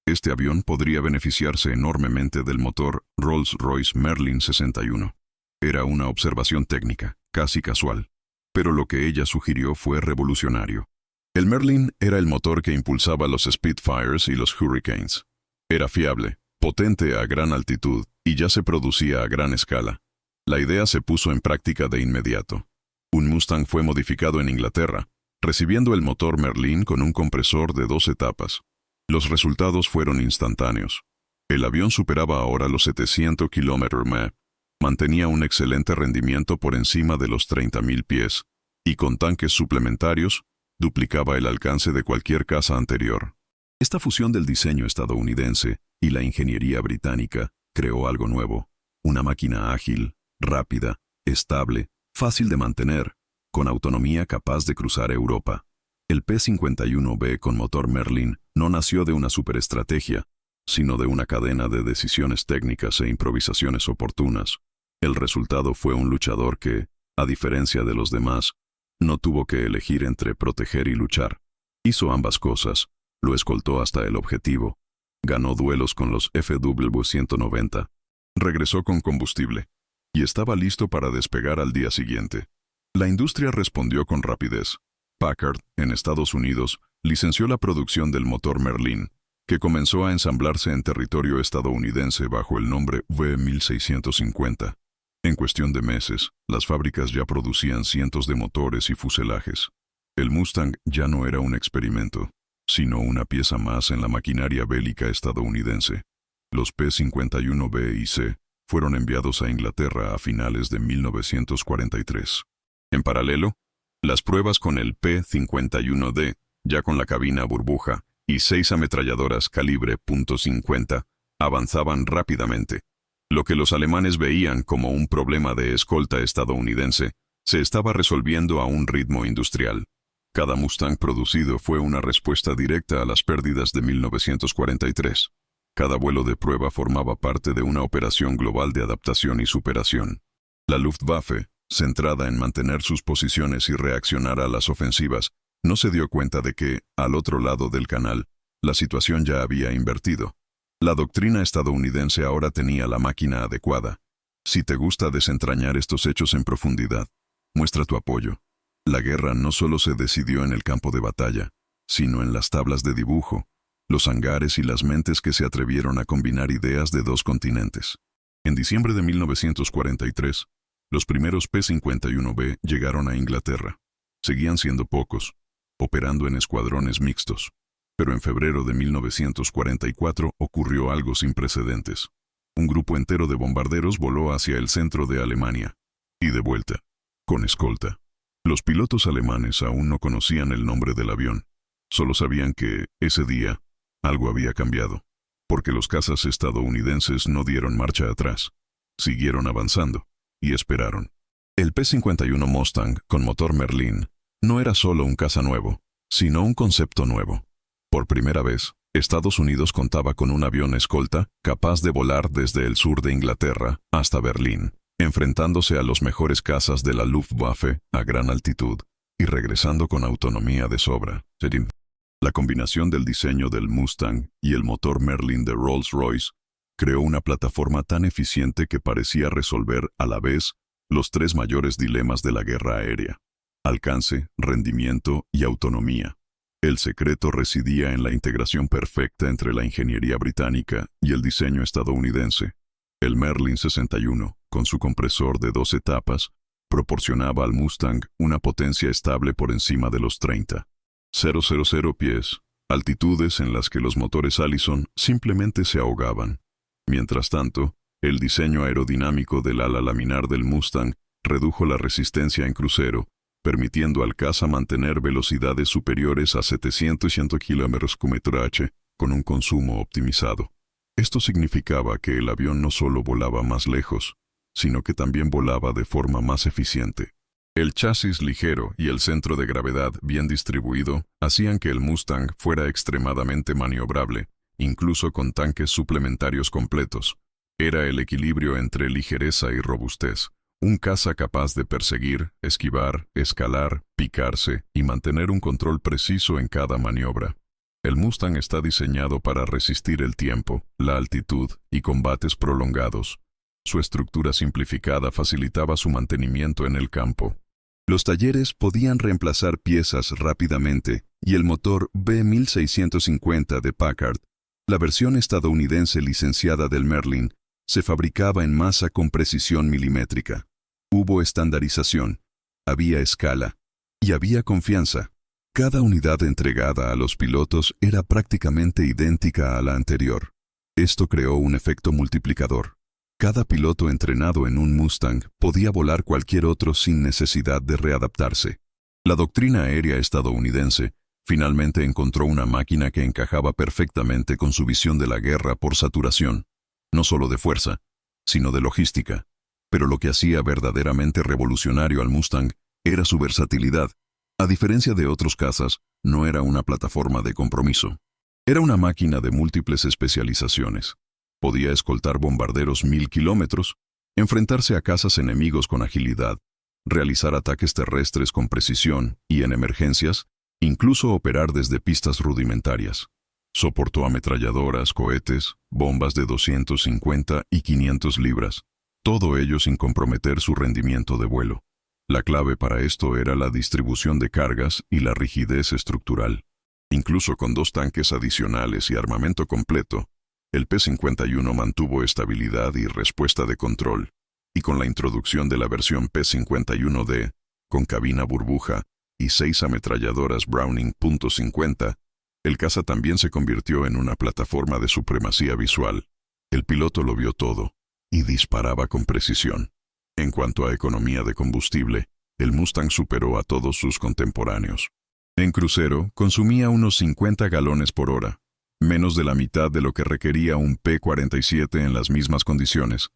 Este avión podría beneficiarse enormemente del motor Rolls-Royce Merlin 61. Era una observación técnica, casi casual, pero lo que ella sugirió fue revolucionario. El Merlin era el motor que impulsaba los Spitfires y los Hurricanes. Era fiable, potente a gran altitud y ya se producía a gran escala. La idea se puso en práctica de inmediato. Un Mustang fue modificado en Inglaterra, recibiendo el motor Merlin con un compresor de 2 etapas. Los resultados fueron instantáneos. El avión superaba ahora los 700 km/h, mantenía un excelente rendimiento por encima de los 30.000 pies, y con tanques suplementarios, duplicaba el alcance de cualquier caza anterior. Esta fusión del diseño estadounidense y la ingeniería británica creó algo nuevo, una máquina ágil, rápida, estable, fácil de mantener, con autonomía capaz de cruzar Europa. El P-51B con motor Merlin no nació de una superestrategia, sino de una cadena de decisiones técnicas e improvisaciones oportunas. El resultado fue un luchador que, a diferencia de los demás, no tuvo que elegir entre proteger y luchar. Hizo ambas cosas, lo escoltó hasta el objetivo, ganó duelos con los FW-190, regresó con combustible, y estaba listo para despegar al día siguiente. La industria respondió con rapidez. Packard, en Estados Unidos, licenció la producción del motor Merlin, que comenzó a ensamblarse en territorio estadounidense bajo el nombre V1650. En cuestión de meses, las fábricas ya producían cientos de motores y fuselajes. El Mustang ya no era un experimento, sino una pieza más en la maquinaria bélica estadounidense. Los P-51B y C fueron enviados a Inglaterra a finales de 1943. En paralelo, las pruebas con el P-51D, ya con la cabina burbuja, y 6 ametralladoras calibre .50, avanzaban rápidamente. Lo que los alemanes veían como un problema de escolta estadounidense, se estaba resolviendo a un ritmo industrial. Cada Mustang producido fue una respuesta directa a las pérdidas de 1943. Cada vuelo de prueba formaba parte de una operación global de adaptación y superación. La Luftwaffe, centrada en mantener sus posiciones y reaccionar a las ofensivas, no se dio cuenta de que, al otro lado del canal, la situación ya había invertido. La doctrina estadounidense ahora tenía la máquina adecuada. Si te gusta desentrañar estos hechos en profundidad, muestra tu apoyo. La guerra no solo se decidió en el campo de batalla, sino en las tablas de dibujo, los hangares y las mentes que se atrevieron a combinar ideas de 2 continentes. En diciembre de 1943, los primeros P-51B llegaron a Inglaterra. Seguían siendo pocos, operando en escuadrones mixtos. Pero en febrero de 1944 ocurrió algo sin precedentes. un grupo entero de bombarderos voló hacia el centro de Alemania. Y de vuelta, con escolta. Los pilotos alemanes aún no conocían el nombre del avión. Solo sabían que, ese día, algo había cambiado. Porque los cazas estadounidenses no dieron marcha atrás. Siguieron avanzando. Y esperaron. El P-51 Mustang, con motor Merlin, no era solo un caza nuevo, sino un concepto nuevo. Por primera vez, Estados Unidos contaba con un avión escolta capaz de volar desde el sur de Inglaterra hasta Berlín, enfrentándose a los mejores cazas de la Luftwaffe a gran altitud y regresando con autonomía de sobra. La combinación del diseño del Mustang y el motor Merlin de Rolls-Royce creó una plataforma tan eficiente que parecía resolver a la vez los tres mayores dilemas de la guerra aérea: alcance, rendimiento y autonomía. El secreto residía en la integración perfecta entre la ingeniería británica y el diseño estadounidense. El Merlin 61, con su compresor de 2 etapas, proporcionaba al Mustang una potencia estable por encima de los 30,000 pies, altitudes en las que los motores Allison simplemente se ahogaban. Mientras tanto, el diseño aerodinámico del ala laminar del Mustang redujo la resistencia en crucero, permitiendo al caza mantener velocidades superiores a 700 km/h con un consumo optimizado. Esto significaba que el avión no solo volaba más lejos, sino que también volaba de forma más eficiente. El chasis ligero y el centro de gravedad bien distribuido hacían que el Mustang fuera extremadamente maniobrable, incluso con tanques suplementarios completos. Era el equilibrio entre ligereza y robustez. Un caza capaz de perseguir, esquivar, escalar, picarse y mantener un control preciso en cada maniobra. El Mustang está diseñado para resistir el tiempo, la altitud y combates prolongados. Su estructura simplificada facilitaba su mantenimiento en el campo. Los talleres podían reemplazar piezas rápidamente y el motor B1650 de Packard, la versión estadounidense licenciada del Merlin, se fabricaba en masa con precisión milimétrica. Hubo estandarización, había escala y había confianza. Cada unidad entregada a los pilotos era prácticamente idéntica a la anterior. Esto creó un efecto multiplicador. Cada piloto entrenado en un Mustang podía volar cualquier otro sin necesidad de readaptarse. La doctrina aérea estadounidense finalmente encontró una máquina que encajaba perfectamente con su visión de la guerra por saturación. No solo de fuerza, sino de logística. Pero lo que hacía verdaderamente revolucionario al Mustang era su versatilidad. A diferencia de otros cazas, no era una plataforma de compromiso. Era una máquina de múltiples especializaciones. Podía escoltar bombarderos 1000 kilómetros, enfrentarse a cazas enemigos con agilidad, realizar ataques terrestres con precisión y, en emergencias, incluso operar desde pistas rudimentarias. Soportó ametralladoras, cohetes, bombas de 250 y 500 libras, todo ello sin comprometer su rendimiento de vuelo. La clave para esto era la distribución de cargas y la rigidez estructural. Incluso con 2 tanques adicionales y armamento completo, el P-51 mantuvo estabilidad y respuesta de control, y con la introducción de la versión P-51D, con cabina burbuja y 6 ametralladoras Browning .50, el caza también se convirtió en una plataforma de supremacía visual. El piloto lo vio todo, y disparaba con precisión. En cuanto a economía de combustible, el Mustang superó a todos sus contemporáneos. En crucero, consumía unos 50 galones por hora, menos de la mitad de lo que requería un P-47 en las mismas condiciones.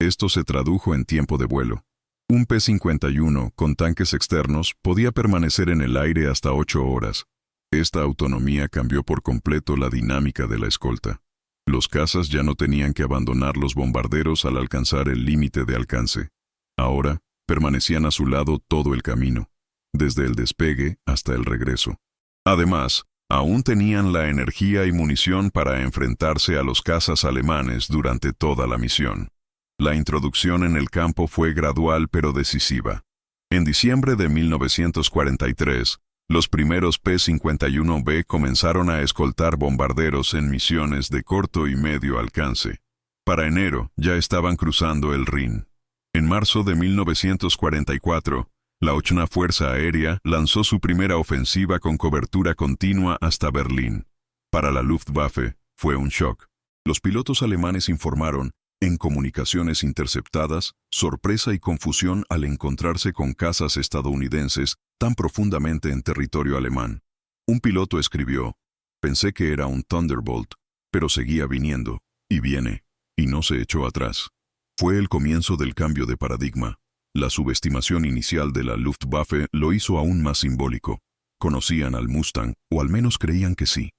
Esto se tradujo en tiempo de vuelo. Un P-51 con tanques externos podía permanecer en el aire hasta 8 horas. Esta autonomía cambió por completo la dinámica de la escolta. Los cazas ya no tenían que abandonar los bombarderos al alcanzar el límite de alcance. Ahora, permanecían a su lado todo el camino, desde el despegue hasta el regreso. Además, aún tenían la energía y munición para enfrentarse a los cazas alemanes durante toda la misión. La introducción en el campo fue gradual pero decisiva. En diciembre de 1943, los primeros P-51B comenzaron a escoltar bombarderos en misiones de corto y medio alcance. Para enero ya estaban cruzando el Rin. En marzo de 1944, la 8ª Fuerza Aérea lanzó su primera ofensiva con cobertura continua hasta Berlín. Para la Luftwaffe, fue un shock. Los pilotos alemanes informaron En comunicaciones interceptadas, sorpresa y confusión al encontrarse con cazas estadounidenses tan profundamente en territorio alemán. Un piloto escribió: «Pensé que era un Thunderbolt, pero seguía viniendo, y viene, y no se echó atrás». Fue el comienzo del cambio de paradigma. La subestimación inicial de la Luftwaffe lo hizo aún más simbólico. Conocían al Mustang, o al menos creían que sí.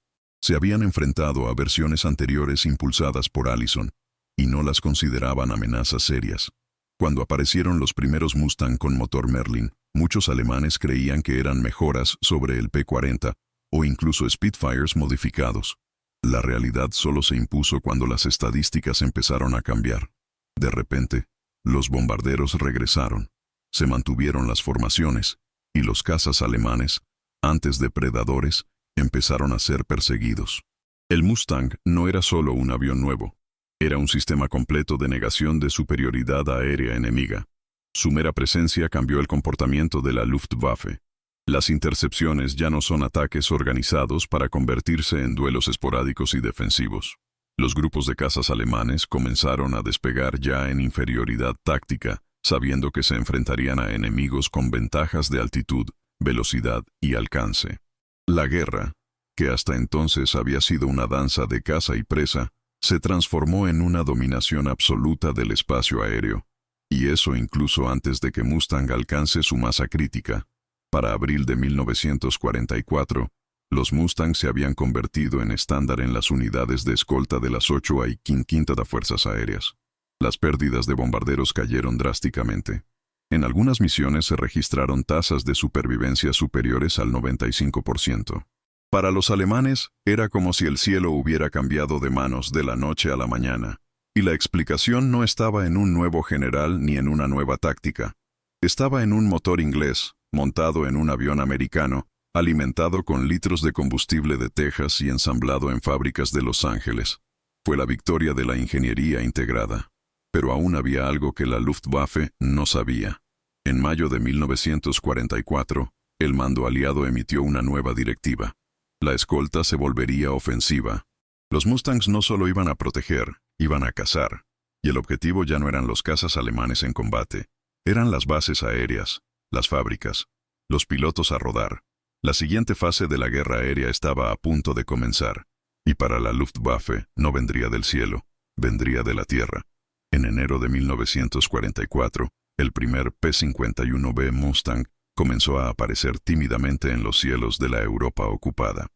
Se habían enfrentado a versiones anteriores impulsadas por Allison, y no las consideraban amenazas serias. Cuando aparecieron los primeros Mustang con motor Merlin, muchos alemanes creían que eran mejoras sobre el P-40 o incluso Spitfires modificados. La realidad solo se impuso cuando las estadísticas empezaron a cambiar. De repente, los bombarderos regresaron. Se mantuvieron las formaciones, y los cazas alemanes, antes depredadores, empezaron a ser perseguidos. El Mustang no era solo un avión nuevo. Era un sistema completo de negación de superioridad aérea enemiga. Su mera presencia cambió el comportamiento de la Luftwaffe. Las intercepciones ya no son ataques organizados para convertirse en duelos esporádicos y defensivos. Los grupos de cazas alemanes comenzaron a despegar ya en inferioridad táctica, sabiendo que se enfrentarían a enemigos con ventajas de altitud, velocidad y alcance. La guerra, que hasta entonces había sido una danza de caza y presa, se transformó en una dominación absoluta del espacio aéreo, y eso incluso antes de que Mustang alcance su masa crítica. Para abril de 1944, los Mustangs se habían convertido en estándar en las unidades de escolta de las 8 y 5ª Fuerzas Aéreas. Las pérdidas de bombarderos cayeron drásticamente. En algunas misiones se registraron tasas de supervivencia superiores al 95%. Para los alemanes, era como si el cielo hubiera cambiado de manos de la noche a la mañana, y la explicación no estaba en un nuevo general ni en una nueva táctica. Estaba en un motor inglés, montado en un avión americano, alimentado con litros de combustible de Texas y ensamblado en fábricas de Los Ángeles. Fue la victoria de la ingeniería integrada. Pero aún había algo que la Luftwaffe no sabía. En mayo de 1944, el mando aliado emitió una nueva directiva. La escolta se volvería ofensiva. Los Mustangs no solo iban a proteger, iban a cazar. Y el objetivo ya no eran los cazas alemanes en combate. Eran las bases aéreas, las fábricas, los pilotos a rodar. La siguiente fase de la guerra aérea estaba a punto de comenzar. Y para la Luftwaffe no vendría del cielo, vendría de la tierra. En enero de 1944, el primer P-51B Mustang comenzó a aparecer tímidamente en los cielos de la Europa ocupada.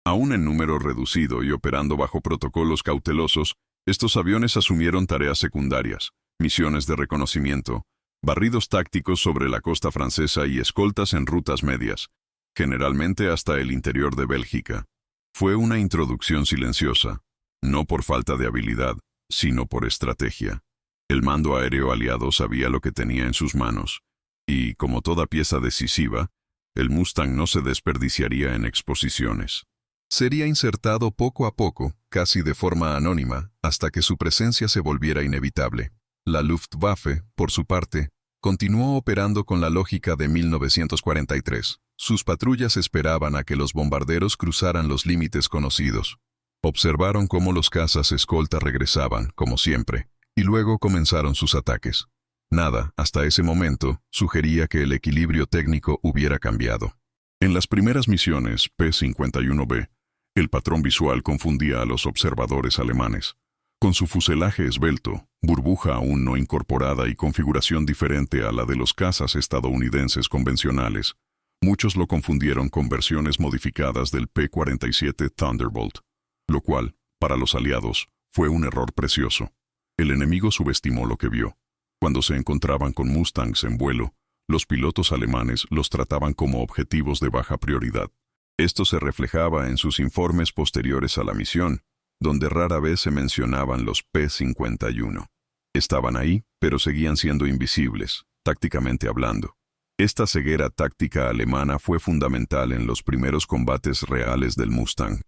Aún en número reducido y operando bajo protocolos cautelosos, estos aviones asumieron tareas secundarias, misiones de reconocimiento, barridos tácticos sobre la costa francesa y escoltas en rutas medias, generalmente hasta el interior de Bélgica. Fue una introducción silenciosa, no por falta de habilidad, sino por estrategia. El mando aéreo aliado sabía lo que tenía en sus manos, y, como toda pieza decisiva, el Mustang no se desperdiciaría en exposiciones. Sería insertado poco a poco, casi de forma anónima, hasta que su presencia se volviera inevitable. La Luftwaffe, por su parte, continuó operando con la lógica de 1943. Sus patrullas esperaban a que los bombarderos cruzaran los límites conocidos. Observaron cómo los cazas escolta regresaban, como siempre, y luego comenzaron sus ataques. Nada, hasta ese momento, sugería que el equilibrio técnico hubiera cambiado. En las primeras misiones P-51B, el patrón visual confundía a los observadores alemanes. Con su fuselaje esbelto, burbuja aún no incorporada y configuración diferente a la de los cazas estadounidenses convencionales, muchos lo confundieron con versiones modificadas del P-47 Thunderbolt, lo cual, para los aliados, fue un error precioso. El enemigo subestimó lo que vio. Cuando se encontraban con Mustangs en vuelo, los pilotos alemanes los trataban como objetivos de baja prioridad. Esto se reflejaba en sus informes posteriores a la misión, donde rara vez se mencionaban los P-51. Estaban ahí, pero seguían siendo invisibles, tácticamente hablando. Esta ceguera táctica alemana fue fundamental en los primeros combates reales del Mustang.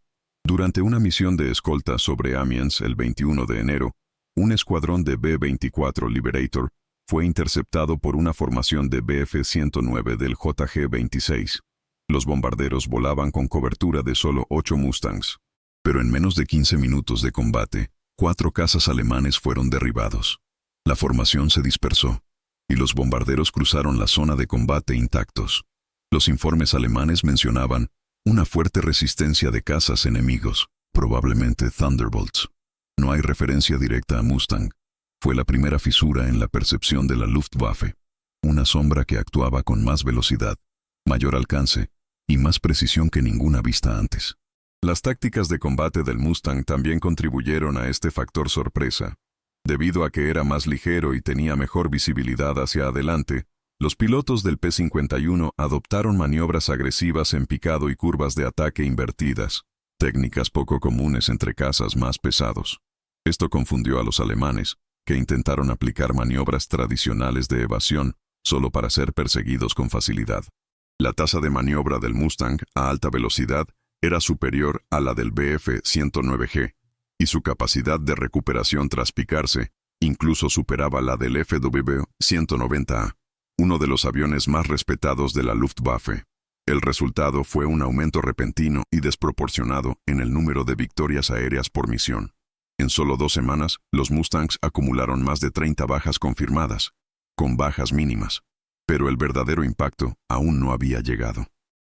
Durante una misión de escolta sobre Amiens el 21 de enero, un escuadrón de B-24 Liberator fue interceptado por una formación de Bf-109 del JG-26. Los bombarderos volaban con cobertura de solo 8 Mustangs. Pero en menos de 15 minutos de combate, 4 cazas alemanes fueron derribados. La formación se dispersó, y los bombarderos cruzaron la zona de combate intactos. Los informes alemanes mencionaban una fuerte resistencia de cazas enemigos, probablemente Thunderbolts. No hay referencia directa a Mustang. Fue la primera fisura en la percepción de la Luftwaffe, una sombra que actuaba con más velocidad, mayor alcance y más precisión que ninguna vista antes. Las tácticas de combate del Mustang también contribuyeron a este factor sorpresa. Debido a que era más ligero y tenía mejor visibilidad hacia adelante, los pilotos del P-51 adoptaron maniobras agresivas en picado y curvas de ataque invertidas, técnicas poco comunes entre cazas más pesados. Esto confundió a los alemanes, que intentaron aplicar maniobras tradicionales de evasión solo para ser perseguidos con facilidad. La tasa de maniobra del Mustang a alta velocidad era superior a la del Bf-109G, y su capacidad de recuperación tras picarse incluso superaba la del FW-190A, uno de los aviones más respetados de la Luftwaffe. El resultado fue un aumento repentino y desproporcionado en el número de victorias aéreas por misión. En solo 2 semanas, los Mustangs acumularon más de 30 bajas confirmadas, con bajas mínimas. Pero el verdadero impacto aún no había llegado.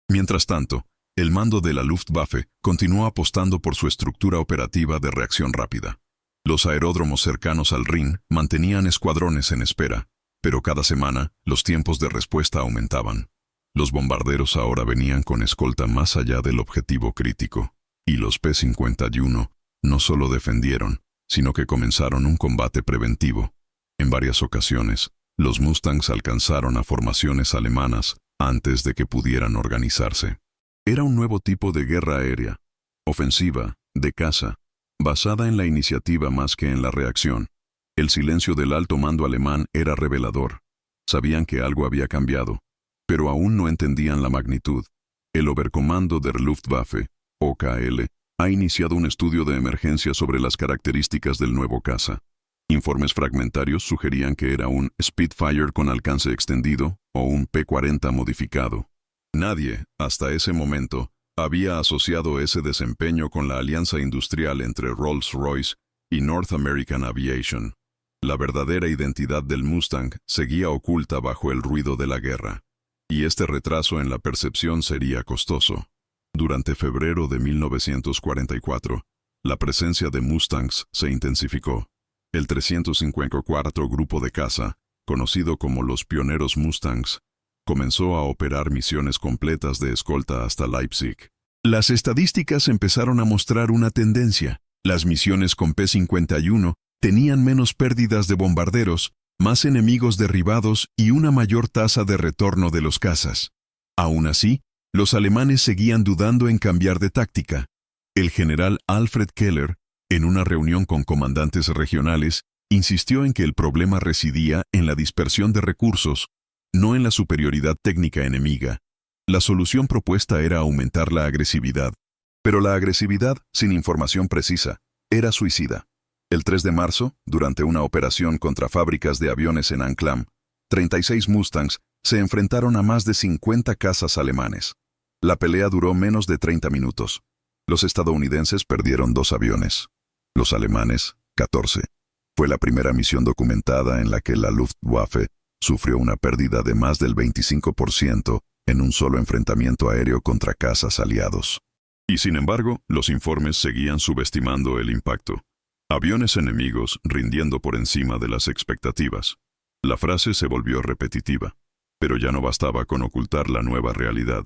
Mientras tanto, el mando de la Luftwaffe continuó apostando por su estructura operativa de reacción rápida. Los aeródromos cercanos al Rin mantenían escuadrones en espera, pero cada semana los tiempos de respuesta aumentaban. Los bombarderos ahora venían con escolta más allá del objetivo crítico, y los P-51 no solo defendieron, sino que comenzaron un combate preventivo. En varias ocasiones, los Mustangs alcanzaron a formaciones alemanas antes de que pudieran organizarse. Era un nuevo tipo de guerra aérea, ofensiva, de caza, basada en la iniciativa más que en la reacción. El silencio del alto mando alemán era revelador. Sabían que algo había cambiado, pero aún no entendían la magnitud. El Oberkommando der Luftwaffe, OKL, ha iniciado un estudio de emergencia sobre las características del nuevo caza. Informes fragmentarios sugerían que era un Spitfire con alcance extendido o un P-40 modificado. Nadie, hasta ese momento, había asociado ese desempeño con la alianza industrial entre Rolls-Royce y North American Aviation. La verdadera identidad del Mustang seguía oculta bajo el ruido de la guerra, y este retraso en la percepción sería costoso. Durante febrero de 1944, la presencia de Mustangs se intensificó. El 354 Grupo de Caza, conocido como los Pioneros Mustangs, comenzó a operar misiones completas de escolta hasta Leipzig. Las estadísticas empezaron a mostrar una tendencia. Las misiones con P-51 tenían menos pérdidas de bombarderos, más enemigos derribados y una mayor tasa de retorno de los cazas. Aún así, los alemanes seguían dudando en cambiar de táctica. El general Alfred Keller, en una reunión con comandantes regionales, insistió en que el problema residía en la dispersión de recursos, no en la superioridad técnica enemiga. La solución propuesta era aumentar la agresividad. Pero la agresividad, sin información precisa, era suicida. El 3 de marzo, durante una operación contra fábricas de aviones en Anklam, 36 Mustangs se enfrentaron a más de 50 cazas alemanes. La pelea duró menos de 30 minutos. Los estadounidenses perdieron 2 aviones. Los alemanes, 14. Fue la primera misión documentada en la que la Luftwaffe sufrió una pérdida de más del 25% en un solo enfrentamiento aéreo contra cazas aliados. Y sin embargo, los informes seguían subestimando el impacto. Aviones enemigos rindiendo por encima de las expectativas. La frase se volvió repetitiva, pero ya no bastaba con ocultar la nueva realidad.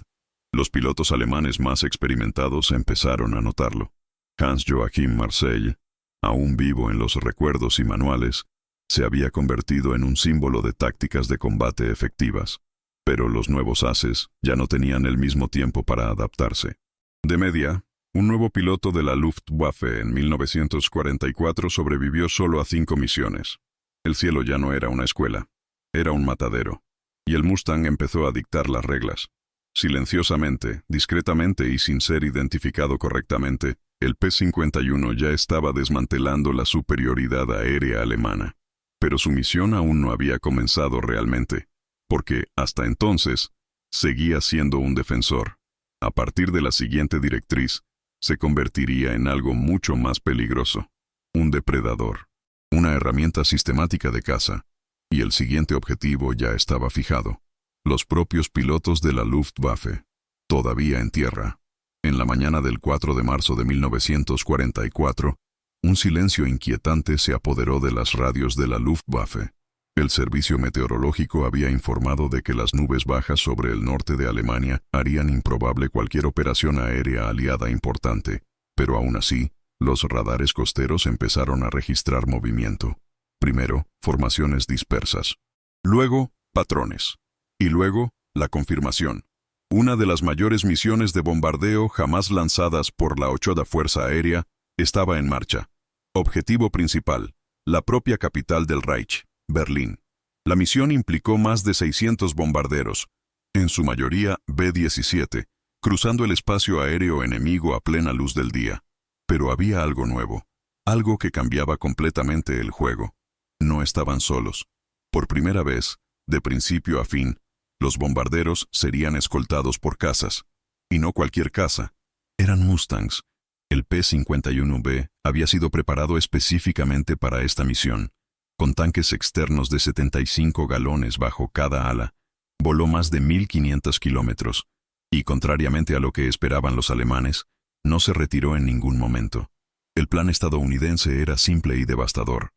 Los pilotos alemanes más experimentados empezaron a notarlo. Hans-Joachim Marseille, aún vivo en los recuerdos y manuales, se había convertido en un símbolo de tácticas de combate efectivas. Pero los nuevos ases ya no tenían el mismo tiempo para adaptarse. De media, un nuevo piloto de la Luftwaffe en 1944 sobrevivió solo a 5 misiones. El cielo ya no era una escuela, era un matadero, y el Mustang empezó a dictar las reglas. Silenciosamente, discretamente y sin ser identificado correctamente, el P-51 ya estaba desmantelando la superioridad aérea alemana. Pero su misión aún no había comenzado realmente, porque, hasta entonces, seguía siendo un defensor. A partir de la siguiente directriz, se convertiría en algo mucho más peligroso. un depredador, una herramienta sistemática de caza, y el siguiente objetivo ya estaba fijado: los propios pilotos de la Luftwaffe, todavía en tierra. En la mañana del 4 de marzo de 1944, un silencio inquietante se apoderó de las radios de la Luftwaffe. El servicio meteorológico había informado de que las nubes bajas sobre el norte de Alemania harían improbable cualquier operación aérea aliada importante, pero aún así, los radares costeros empezaron a registrar movimiento. Primero, formaciones dispersas. Luego, patrones. Y luego, la confirmación. Una de las mayores misiones de bombardeo jamás lanzadas por la 8ª Fuerza Aérea estaba en marcha. Objetivo principal: la propia capital del Reich, Berlín. La misión implicó más de 600 bombarderos, en su mayoría B-17, cruzando el espacio aéreo enemigo a plena luz del día. Pero había algo nuevo, algo que cambiaba completamente el juego. No estaban solos. Por primera vez, de principio a fin, los bombarderos serían escoltados por cazas. Y no cualquier caza. Eran Mustangs. El P-51B había sido preparado específicamente para esta misión. Con tanques externos de 75 galones bajo cada ala, voló más de 1.500 kilómetros. Y contrariamente a lo que esperaban los alemanes, no se retiró en ningún momento. El plan estadounidense era simple y devastador: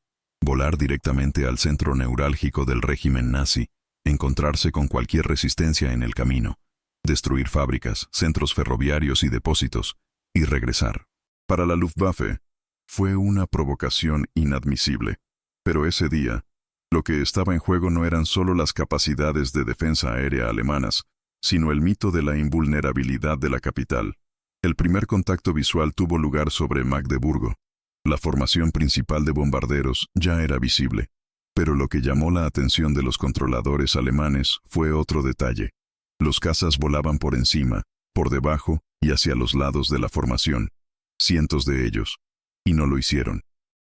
volar directamente al centro neurálgico del régimen nazi, encontrarse con cualquier resistencia en el camino, destruir fábricas, centros ferroviarios y depósitos, y regresar. Para la Luftwaffe, fue una provocación inadmisible. Pero ese día, lo que estaba en juego no eran solo las capacidades de defensa aérea alemanas, sino el mito de la invulnerabilidad de la capital. El primer contacto visual tuvo lugar sobre Magdeburgo. La formación principal de bombarderos ya era visible. Pero lo que llamó la atención de los controladores alemanes fue otro detalle. Los cazas volaban por encima, por debajo y hacia los lados de la formación. Cientos de ellos. Y no lo hicieron.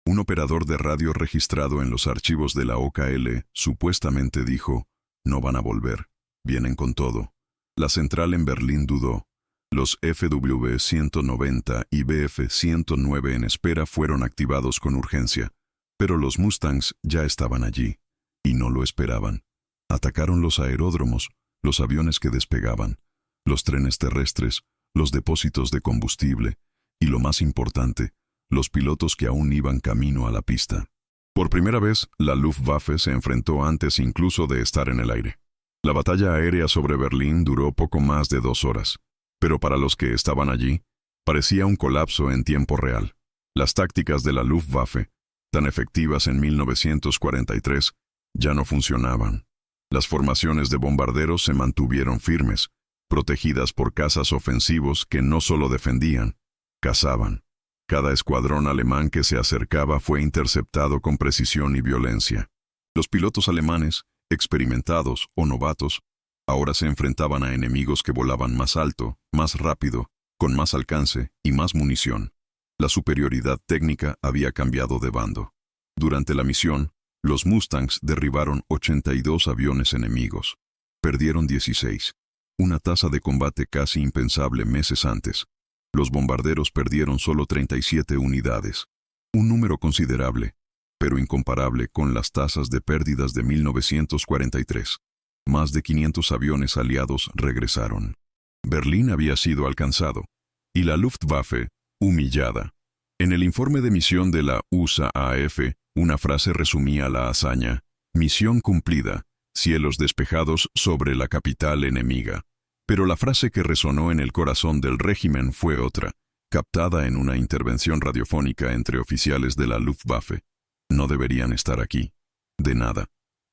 Un operador de radio registrado en los archivos de la OKL supuestamente dijo: «No van a volver. Vienen con todo». La central en Berlín dudó. Los FW-190 y Bf-109 en espera fueron activados con urgencia. Pero los Mustangs ya estaban allí, y no lo esperaban. Atacaron los aeródromos, los aviones que despegaban, los trenes terrestres, los depósitos de combustible, y lo más importante, los pilotos que aún iban camino a la pista. Por primera vez, la Luftwaffe se enfrentó antes incluso de estar en el aire. La batalla aérea sobre Berlín duró poco más de 2 horas, pero para los que estaban allí, parecía un colapso en tiempo real. Las tácticas de la Luftwaffe, tan efectivas en 1943, ya no funcionaban. Las formaciones de bombarderos se mantuvieron firmes, protegidas por cazas ofensivos que no solo defendían, cazaban. Cada escuadrón alemán que se acercaba fue interceptado con precisión y violencia. Los pilotos alemanes, experimentados o novatos, ahora se enfrentaban a enemigos que volaban más alto, más rápido, con más alcance y más munición. La superioridad técnica había cambiado de bando. Durante la misión, los Mustangs derribaron 82 aviones enemigos. Perdieron 16. Una tasa de combate casi impensable meses antes. Los bombarderos perdieron solo 37 unidades. Un número considerable, pero incomparable con las tasas de pérdidas de 1943. Más de 500 aviones aliados regresaron. Berlín había sido alcanzado, y la Luftwaffe, humillada. En el informe de misión de la USAAF, una frase resumía la hazaña: «Misión cumplida, cielos despejados sobre la capital enemiga». Pero la frase que resonó en el corazón del régimen fue otra, captada en una intervención radiofónica entre oficiales de la Luftwaffe. No deberían estar aquí. De nada.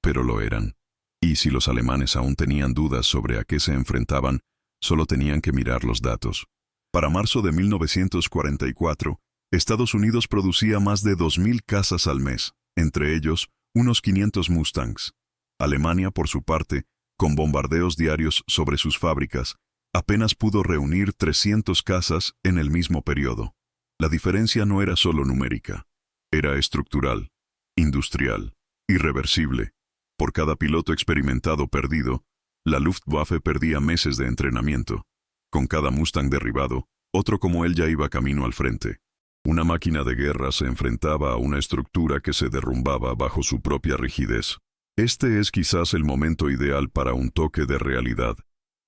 Pero lo eran. Y si los alemanes aún tenían dudas sobre a qué se enfrentaban, solo tenían que mirar los datos. Para marzo de 1944, Estados Unidos producía más de 2.000 cazas al mes, entre ellos unos 500 Mustangs. Alemania, por su parte, con bombardeos diarios sobre sus fábricas, apenas pudo reunir 300 cazas en el mismo periodo. La diferencia no era solo numérica, era estructural, industrial, irreversible. Por cada piloto experimentado perdido, la Luftwaffe perdía meses de entrenamiento. Con cada Mustang derribado, otro como él ya iba camino al frente. Una máquina de guerra se enfrentaba a una estructura que se derrumbaba bajo su propia rigidez. Este es quizás el momento ideal para un toque de realidad.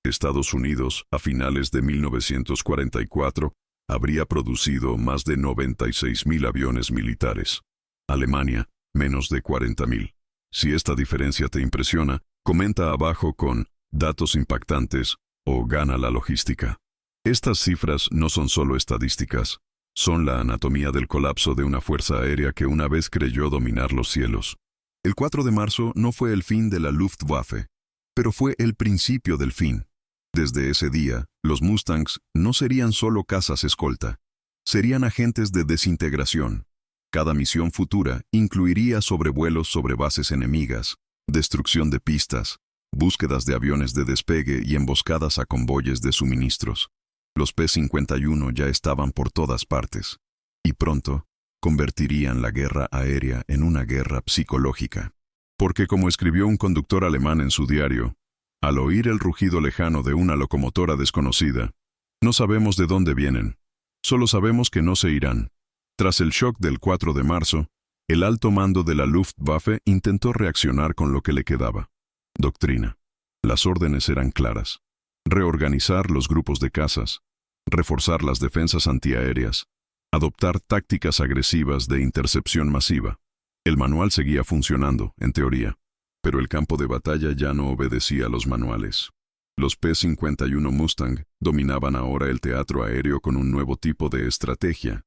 Estados Unidos, a finales de 1944, habría producido más de 96.000 aviones militares. Alemania, menos de 40.000. Si esta diferencia te impresiona, comenta abajo con datos impactantes o gana la logística. Estas cifras no son solo estadísticas, son la anatomía del colapso de una fuerza aérea que una vez creyó dominar los cielos. El 4 de marzo no fue el fin de la Luftwaffe, pero fue el principio del fin. Desde ese día, los Mustangs no serían solo cazas escolta, serían agentes de desintegración. Cada misión futura incluiría sobrevuelos sobre bases enemigas, destrucción de pistas, búsquedas de aviones de despegue y emboscadas a convoyes de suministros. Los P-51 ya estaban por todas partes, y pronto convertirían la guerra aérea en una guerra psicológica. Porque como escribió un conductor alemán en su diario, al oír el rugido lejano de una locomotora desconocida, no sabemos de dónde vienen, solo sabemos que no se irán. Tras el shock del 4 de marzo, el alto mando de la Luftwaffe intentó reaccionar con lo que le quedaba. Doctrina. Las órdenes eran claras. Reorganizar los grupos de cazas, reforzar las defensas antiaéreas, adoptar tácticas agresivas de intercepción masiva. El manual seguía funcionando, en teoría, pero el campo de batalla ya no obedecía a los manuales. Los P-51 Mustang dominaban ahora el teatro aéreo con un nuevo tipo de estrategia,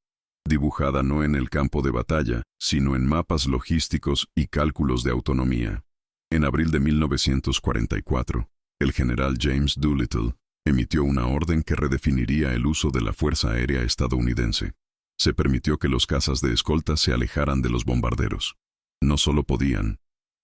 dibujada no en el campo de batalla, sino en mapas logísticos y cálculos de autonomía. En abril de 1944, el general James Doolittle emitió una orden que redefiniría el uso de la Fuerza Aérea estadounidense. Se permitió que los cazas de escolta se alejaran de los bombarderos. No solo podían,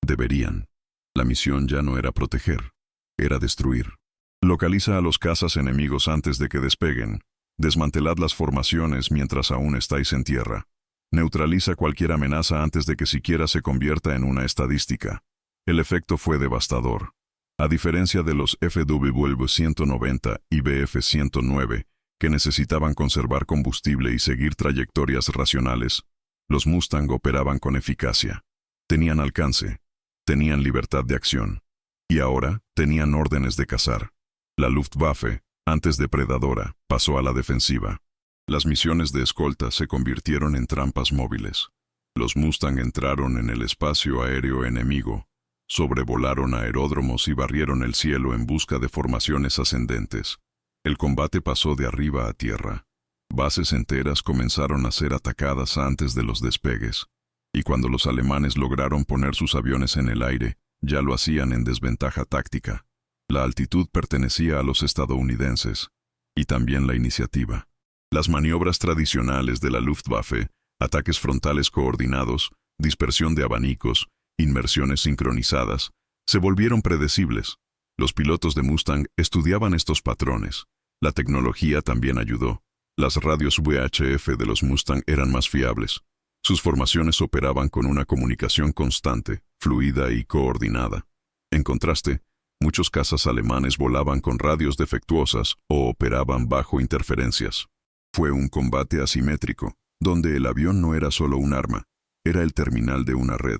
deberían. La misión ya no era proteger, era destruir. Localiza a los cazas enemigos antes de que despeguen. Desmantelad las formaciones mientras aún estáis en tierra. Neutraliza cualquier amenaza antes de que siquiera se convierta en una estadística. El efecto fue devastador. A diferencia de los FW-190 y Bf-109, que necesitaban conservar combustible y seguir trayectorias racionales, los Mustang operaban con eficacia. Tenían alcance, tenían libertad de acción, y ahora tenían órdenes de cazar. La Luftwaffe, antes depredadora, pasó a la defensiva. Las misiones de escolta se convirtieron en trampas móviles. Los Mustang entraron en el espacio aéreo enemigo, sobrevolaron aeródromos y barrieron el cielo en busca de formaciones ascendentes. El combate pasó de arriba a tierra. Bases enteras comenzaron a ser atacadas antes de los despegues, y cuando los alemanes lograron poner sus aviones en el aire, ya lo hacían en desventaja táctica. La altitud pertenecía a los estadounidenses, y también la iniciativa. Las maniobras tradicionales de la Luftwaffe, ataques frontales coordinados, dispersión de abanicos, inmersiones sincronizadas, se volvieron predecibles. Los pilotos de Mustang estudiaban estos patrones. La tecnología también ayudó. Las radios VHF de los Mustang eran más fiables. Sus formaciones operaban con una comunicación constante, fluida y coordinada. En contraste, muchos cazas alemanes volaban con radios defectuosas o operaban bajo interferencias. Fue un combate asimétrico, donde el avión no era solo un arma, era el terminal de una red,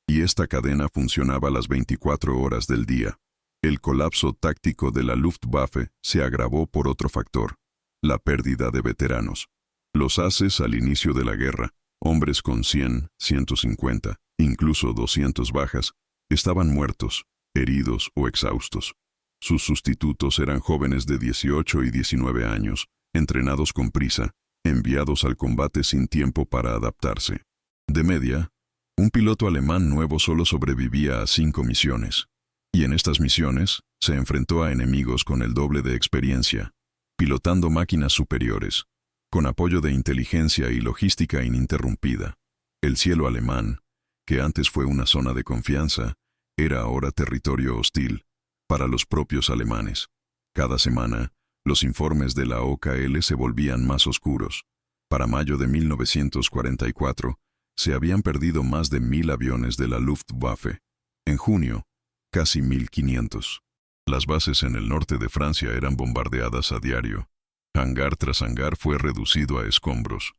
y esta cadena funcionaba las 24 horas del día. El colapso táctico de la Luftwaffe se agravó por otro factor, la pérdida de veteranos. Los ases al inicio de la guerra, hombres con 100, 150, incluso 200 bajas, estaban muertos, heridos o exhaustos. Sus sustitutos eran jóvenes de 18 y 19 años, entrenados con prisa, enviados al combate sin tiempo para adaptarse. De media, un piloto alemán nuevo solo sobrevivía a 5 misiones. Y en estas misiones, se enfrentó a enemigos con el doble de experiencia, pilotando máquinas superiores, con apoyo de inteligencia y logística ininterrumpida. El cielo alemán, que antes fue una zona de confianza, era ahora territorio hostil para los propios alemanes. Cada semana, los informes de la OKL se volvían más oscuros. Para mayo de 1944, se habían perdido más de 1.000 aviones de la Luftwaffe. En junio, casi 1.500. Las bases en el norte de Francia eran bombardeadas a diario. Hangar tras hangar fue reducido a escombros.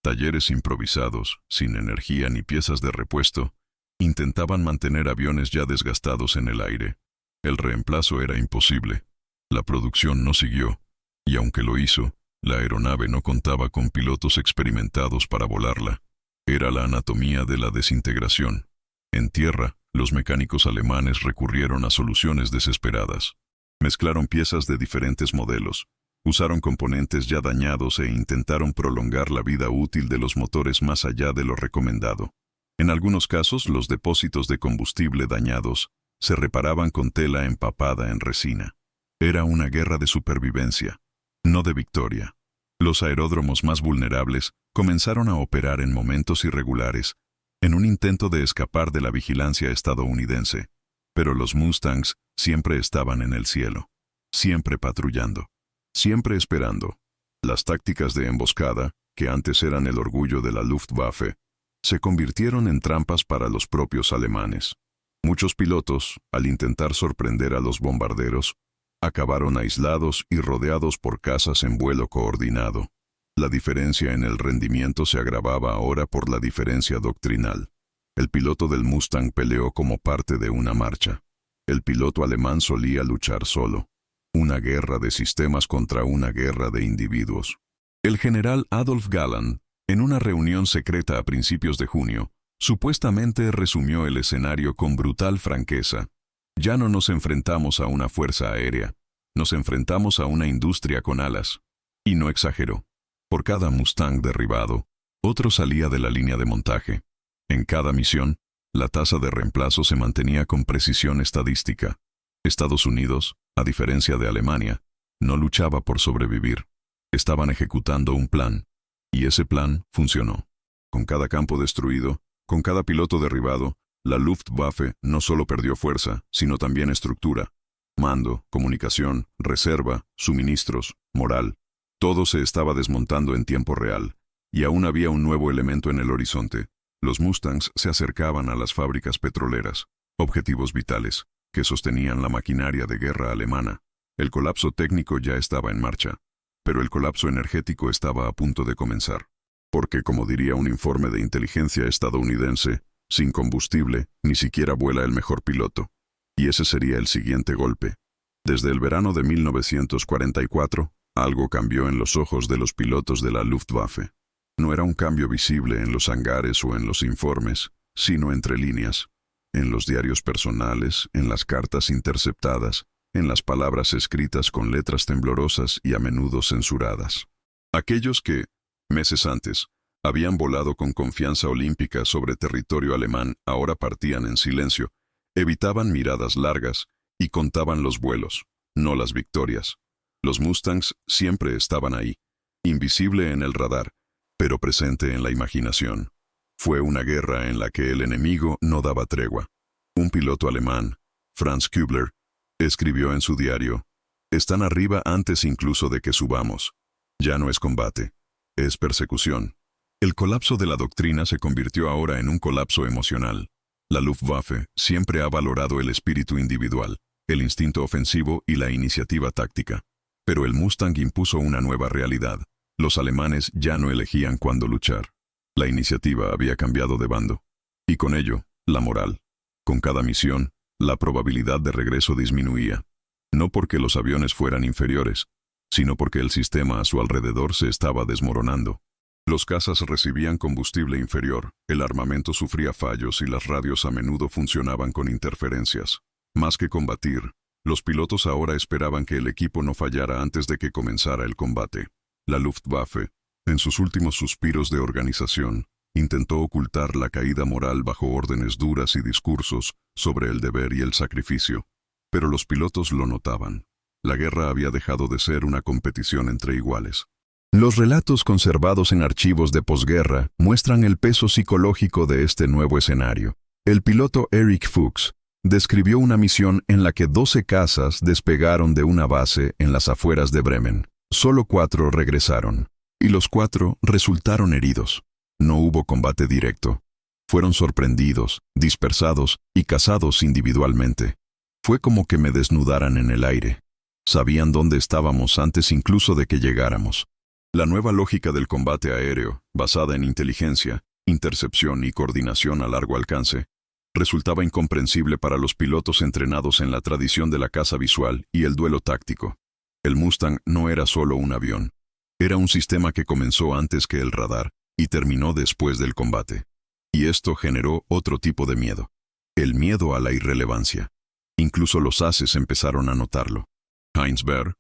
Talleres improvisados, sin energía ni piezas de repuesto, intentaban mantener aviones ya desgastados en el aire. El reemplazo era imposible. La producción no siguió, y aunque lo hizo, la aeronave no contaba con pilotos experimentados para volarla. Era la anatomía de la desintegración. En tierra, los mecánicos alemanes recurrieron a soluciones desesperadas. Mezclaron piezas de diferentes modelos, usaron componentes ya dañados e intentaron prolongar la vida útil de los motores más allá de lo recomendado. En algunos casos, los depósitos de combustible dañados se reparaban con tela empapada en resina. Era una guerra de supervivencia, no de victoria. Los aeródromos más vulnerables comenzaron a operar en momentos irregulares, en un intento de escapar de la vigilancia estadounidense. Pero los Mustangs siempre estaban en el cielo, siempre patrullando, siempre esperando. Las tácticas de emboscada, que antes eran el orgullo de la Luftwaffe, se convirtieron en trampas para los propios alemanes. Muchos pilotos, al intentar sorprender a los bombarderos, acabaron aislados y rodeados por cazas en vuelo coordinado. La diferencia en el rendimiento se agravaba ahora por la diferencia doctrinal. El piloto del Mustang peleó como parte de una marcha. El piloto alemán solía luchar solo. Una guerra de sistemas contra una guerra de individuos. El general Adolf Galland, en una reunión secreta a principios de junio, supuestamente resumió el escenario con brutal franqueza. Ya no nos enfrentamos a una fuerza aérea, nos enfrentamos a una industria con alas. Y no exageró. Por cada Mustang derribado, otro salía de la línea de montaje. En cada misión, la tasa de reemplazo se mantenía con precisión estadística. Estados Unidos, a diferencia de Alemania, no luchaba por sobrevivir. Estaban ejecutando un plan, y ese plan funcionó. Con cada campo destruido, con cada piloto derribado, la Luftwaffe no solo perdió fuerza, sino también estructura. Mando, comunicación, reserva, suministros, moral. Todo se estaba desmontando en tiempo real, y aún había un nuevo elemento en el horizonte. Los Mustangs se acercaban a las fábricas petroleras, objetivos vitales, que sostenían la maquinaria de guerra alemana. El colapso técnico ya estaba en marcha, pero el colapso energético estaba a punto de comenzar. Porque, como diría un informe de inteligencia estadounidense, sin combustible, ni siquiera vuela el mejor piloto. Y ese sería el siguiente golpe. Desde el verano de 1944, algo cambió en los ojos de los pilotos de la Luftwaffe. No era un cambio visible en los hangares o en los informes, sino entre líneas, en los diarios personales, en las cartas interceptadas, en las palabras escritas con letras temblorosas y a menudo censuradas. Aquellos que, meses antes, habían volado con confianza olímpica sobre territorio alemán ahora partían en silencio, evitaban miradas largas y contaban los vuelos, no las victorias. Los Mustangs siempre estaban ahí, invisible en el radar, pero presente en la imaginación. Fue una guerra en la que el enemigo no daba tregua. Un piloto alemán, Franz Kübler, escribió en su diario: «Están arriba antes incluso de que subamos. Ya no es combate, es persecución». El colapso de la doctrina se convirtió ahora en un colapso emocional. La Luftwaffe siempre ha valorado el espíritu individual, el instinto ofensivo y la iniciativa táctica. Pero el Mustang impuso una nueva realidad. Los alemanes ya no elegían cuándo luchar. La iniciativa había cambiado de bando. Y con ello, la moral. Con cada misión, la probabilidad de regreso disminuía. No porque los aviones fueran inferiores, sino porque el sistema a su alrededor se estaba desmoronando. Los cazas recibían combustible inferior, el armamento sufría fallos y las radios a menudo funcionaban con interferencias. Más que combatir, los pilotos ahora esperaban que el equipo no fallara antes de que comenzara el combate. La Luftwaffe, en sus últimos suspiros de organización, intentó ocultar la caída moral bajo órdenes duras y discursos sobre el deber y el sacrificio. Pero los pilotos lo notaban. La guerra había dejado de ser una competición entre iguales. Los relatos conservados en archivos de posguerra muestran el peso psicológico de este nuevo escenario. El piloto Eric Fuchs describió una misión en la que 12 cazas despegaron de una base en las afueras de Bremen. Solo 4 regresaron, y los 4 resultaron heridos. No hubo combate directo. Fueron sorprendidos, dispersados y cazados individualmente. Fue como que me desnudaran en el aire. Sabían dónde estábamos antes incluso de que llegáramos. La nueva lógica del combate aéreo, basada en inteligencia, intercepción y coordinación a largo alcance, resultaba incomprensible para los pilotos entrenados en la tradición de la caza visual y el duelo táctico. El Mustang no era solo un avión. Era un sistema que comenzó antes que el radar y terminó después del combate. Y esto generó otro tipo de miedo. El miedo a la irrelevancia. Incluso los ases empezaron a notarlo. Heinz Baer,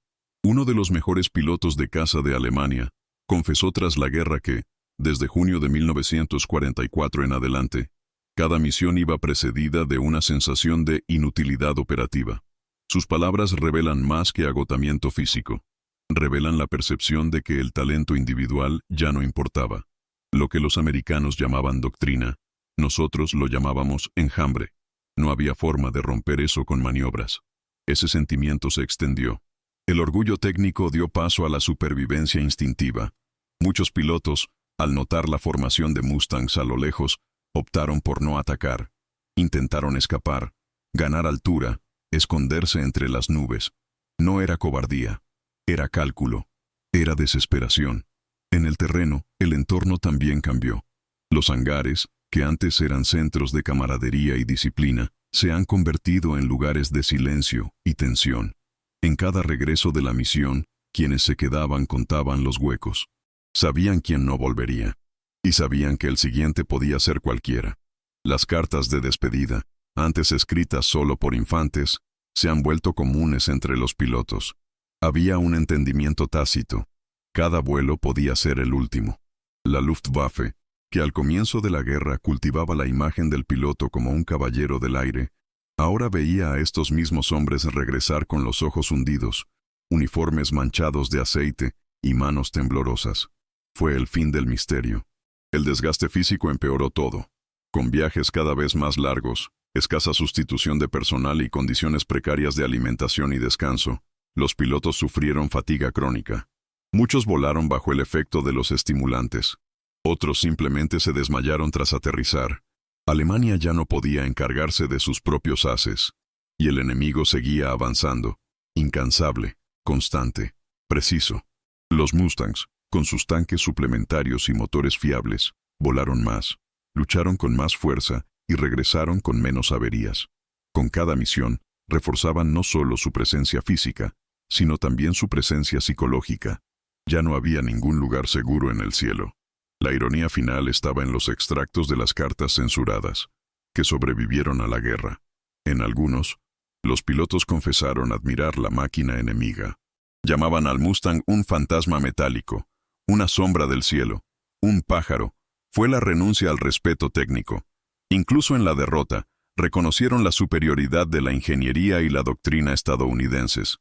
uno de los mejores pilotos de caza de Alemania, confesó tras la guerra que, desde junio de 1944 en adelante, cada misión iba precedida de una sensación de inutilidad operativa. Sus palabras revelan más que agotamiento físico. Revelan la percepción de que el talento individual ya no importaba. Lo que los americanos llamaban doctrina, nosotros lo llamábamos enjambre. No había forma de romper eso con maniobras. Ese sentimiento se extendió. El orgullo técnico dio paso a la supervivencia instintiva. Muchos pilotos, al notar la formación de Mustangs a lo lejos, optaron por no atacar. Intentaron escapar, ganar altura, esconderse entre las nubes. No era cobardía, era cálculo, era desesperación. En el terreno, el entorno también cambió. Los hangares, que antes eran centros de camaradería y disciplina, se han convertido en lugares de silencio y tensión. En cada regreso de la misión, quienes se quedaban contaban los huecos. Sabían quién no volvería. Y sabían que el siguiente podía ser cualquiera. Las cartas de despedida, antes escritas solo por infantes, se han vuelto comunes entre los pilotos. Había un entendimiento tácito. Cada vuelo podía ser el último. La Luftwaffe, que al comienzo de la guerra cultivaba la imagen del piloto como un caballero del aire, ahora veía a estos mismos hombres regresar con los ojos hundidos, uniformes manchados de aceite y manos temblorosas. Fue el fin del misterio. El desgaste físico empeoró todo. Con viajes cada vez más largos, escasa sustitución de personal y condiciones precarias de alimentación y descanso, los pilotos sufrieron fatiga crónica. Muchos volaron bajo el efecto de los estimulantes. Otros simplemente se desmayaron tras aterrizar. Alemania ya no podía encargarse de sus propios ases, y el enemigo seguía avanzando, incansable, constante, preciso. Los Mustangs, con sus tanques suplementarios y motores fiables, volaron más, lucharon con más fuerza y regresaron con menos averías. Con cada misión, reforzaban no solo su presencia física, sino también su presencia psicológica. Ya no había ningún lugar seguro en el cielo. La ironía final estaba en los extractos de las cartas censuradas, que sobrevivieron a la guerra. En algunos, los pilotos confesaron admirar la máquina enemiga. Llamaban al Mustang un fantasma metálico, una sombra del cielo, un pájaro. Fue la renuncia al respeto técnico. Incluso en la derrota, reconocieron la superioridad de la ingeniería y la doctrina estadounidenses.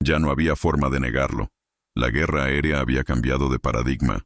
Ya no había forma de negarlo. La guerra aérea había cambiado de paradigma,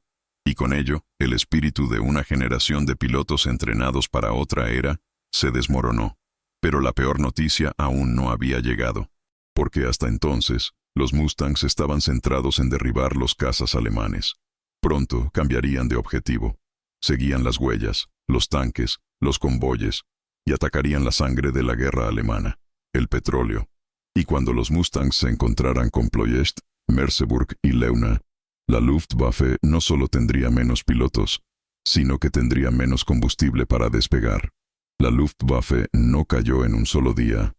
y con ello, el espíritu de una generación de pilotos entrenados para otra era se desmoronó. Pero la peor noticia aún no había llegado, porque hasta entonces, los Mustangs estaban centrados en derribar los cazas alemanes. Pronto cambiarían de objetivo. Seguían las huellas, los tanques, los convoyes, y atacarían la sangre de la guerra alemana, el petróleo. Y cuando los Mustangs se encontraran con Ploiești, Merseburg y Leuna, la Luftwaffe no solo tendría menos pilotos, sino que tendría menos combustible para despegar. La Luftwaffe no cayó en un solo día.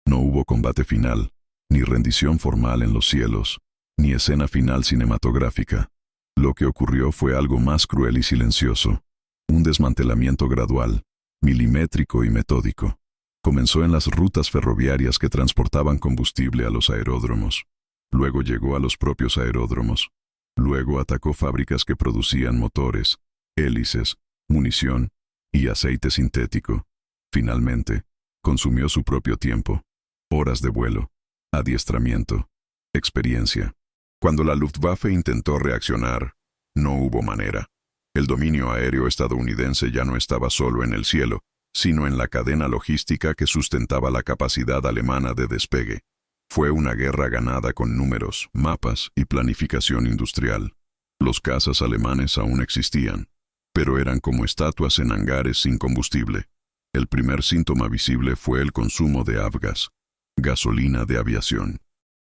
No hubo combate final, ni rendición formal en los cielos, ni escena final cinematográfica. Lo que ocurrió fue algo más cruel y silencioso. Un desmantelamiento gradual, milimétrico y metódico. Comenzó en las rutas ferroviarias que transportaban combustible a los aeródromos. Luego llegó a los propios aeródromos. Luego atacó fábricas que producían motores, hélices, munición y aceite sintético. Finalmente, consumió su propio tiempo, horas de vuelo, adiestramiento, experiencia. Cuando la Luftwaffe intentó reaccionar, no hubo manera. El dominio aéreo estadounidense ya no estaba solo en el cielo, sino en la cadena logística que sustentaba la capacidad alemana de despegue. Fue una guerra ganada con números, mapas y planificación industrial. Los cazas alemanes aún existían, pero eran como estatuas en hangares sin combustible. El primer síntoma visible fue el consumo de avgas, gasolina de aviación.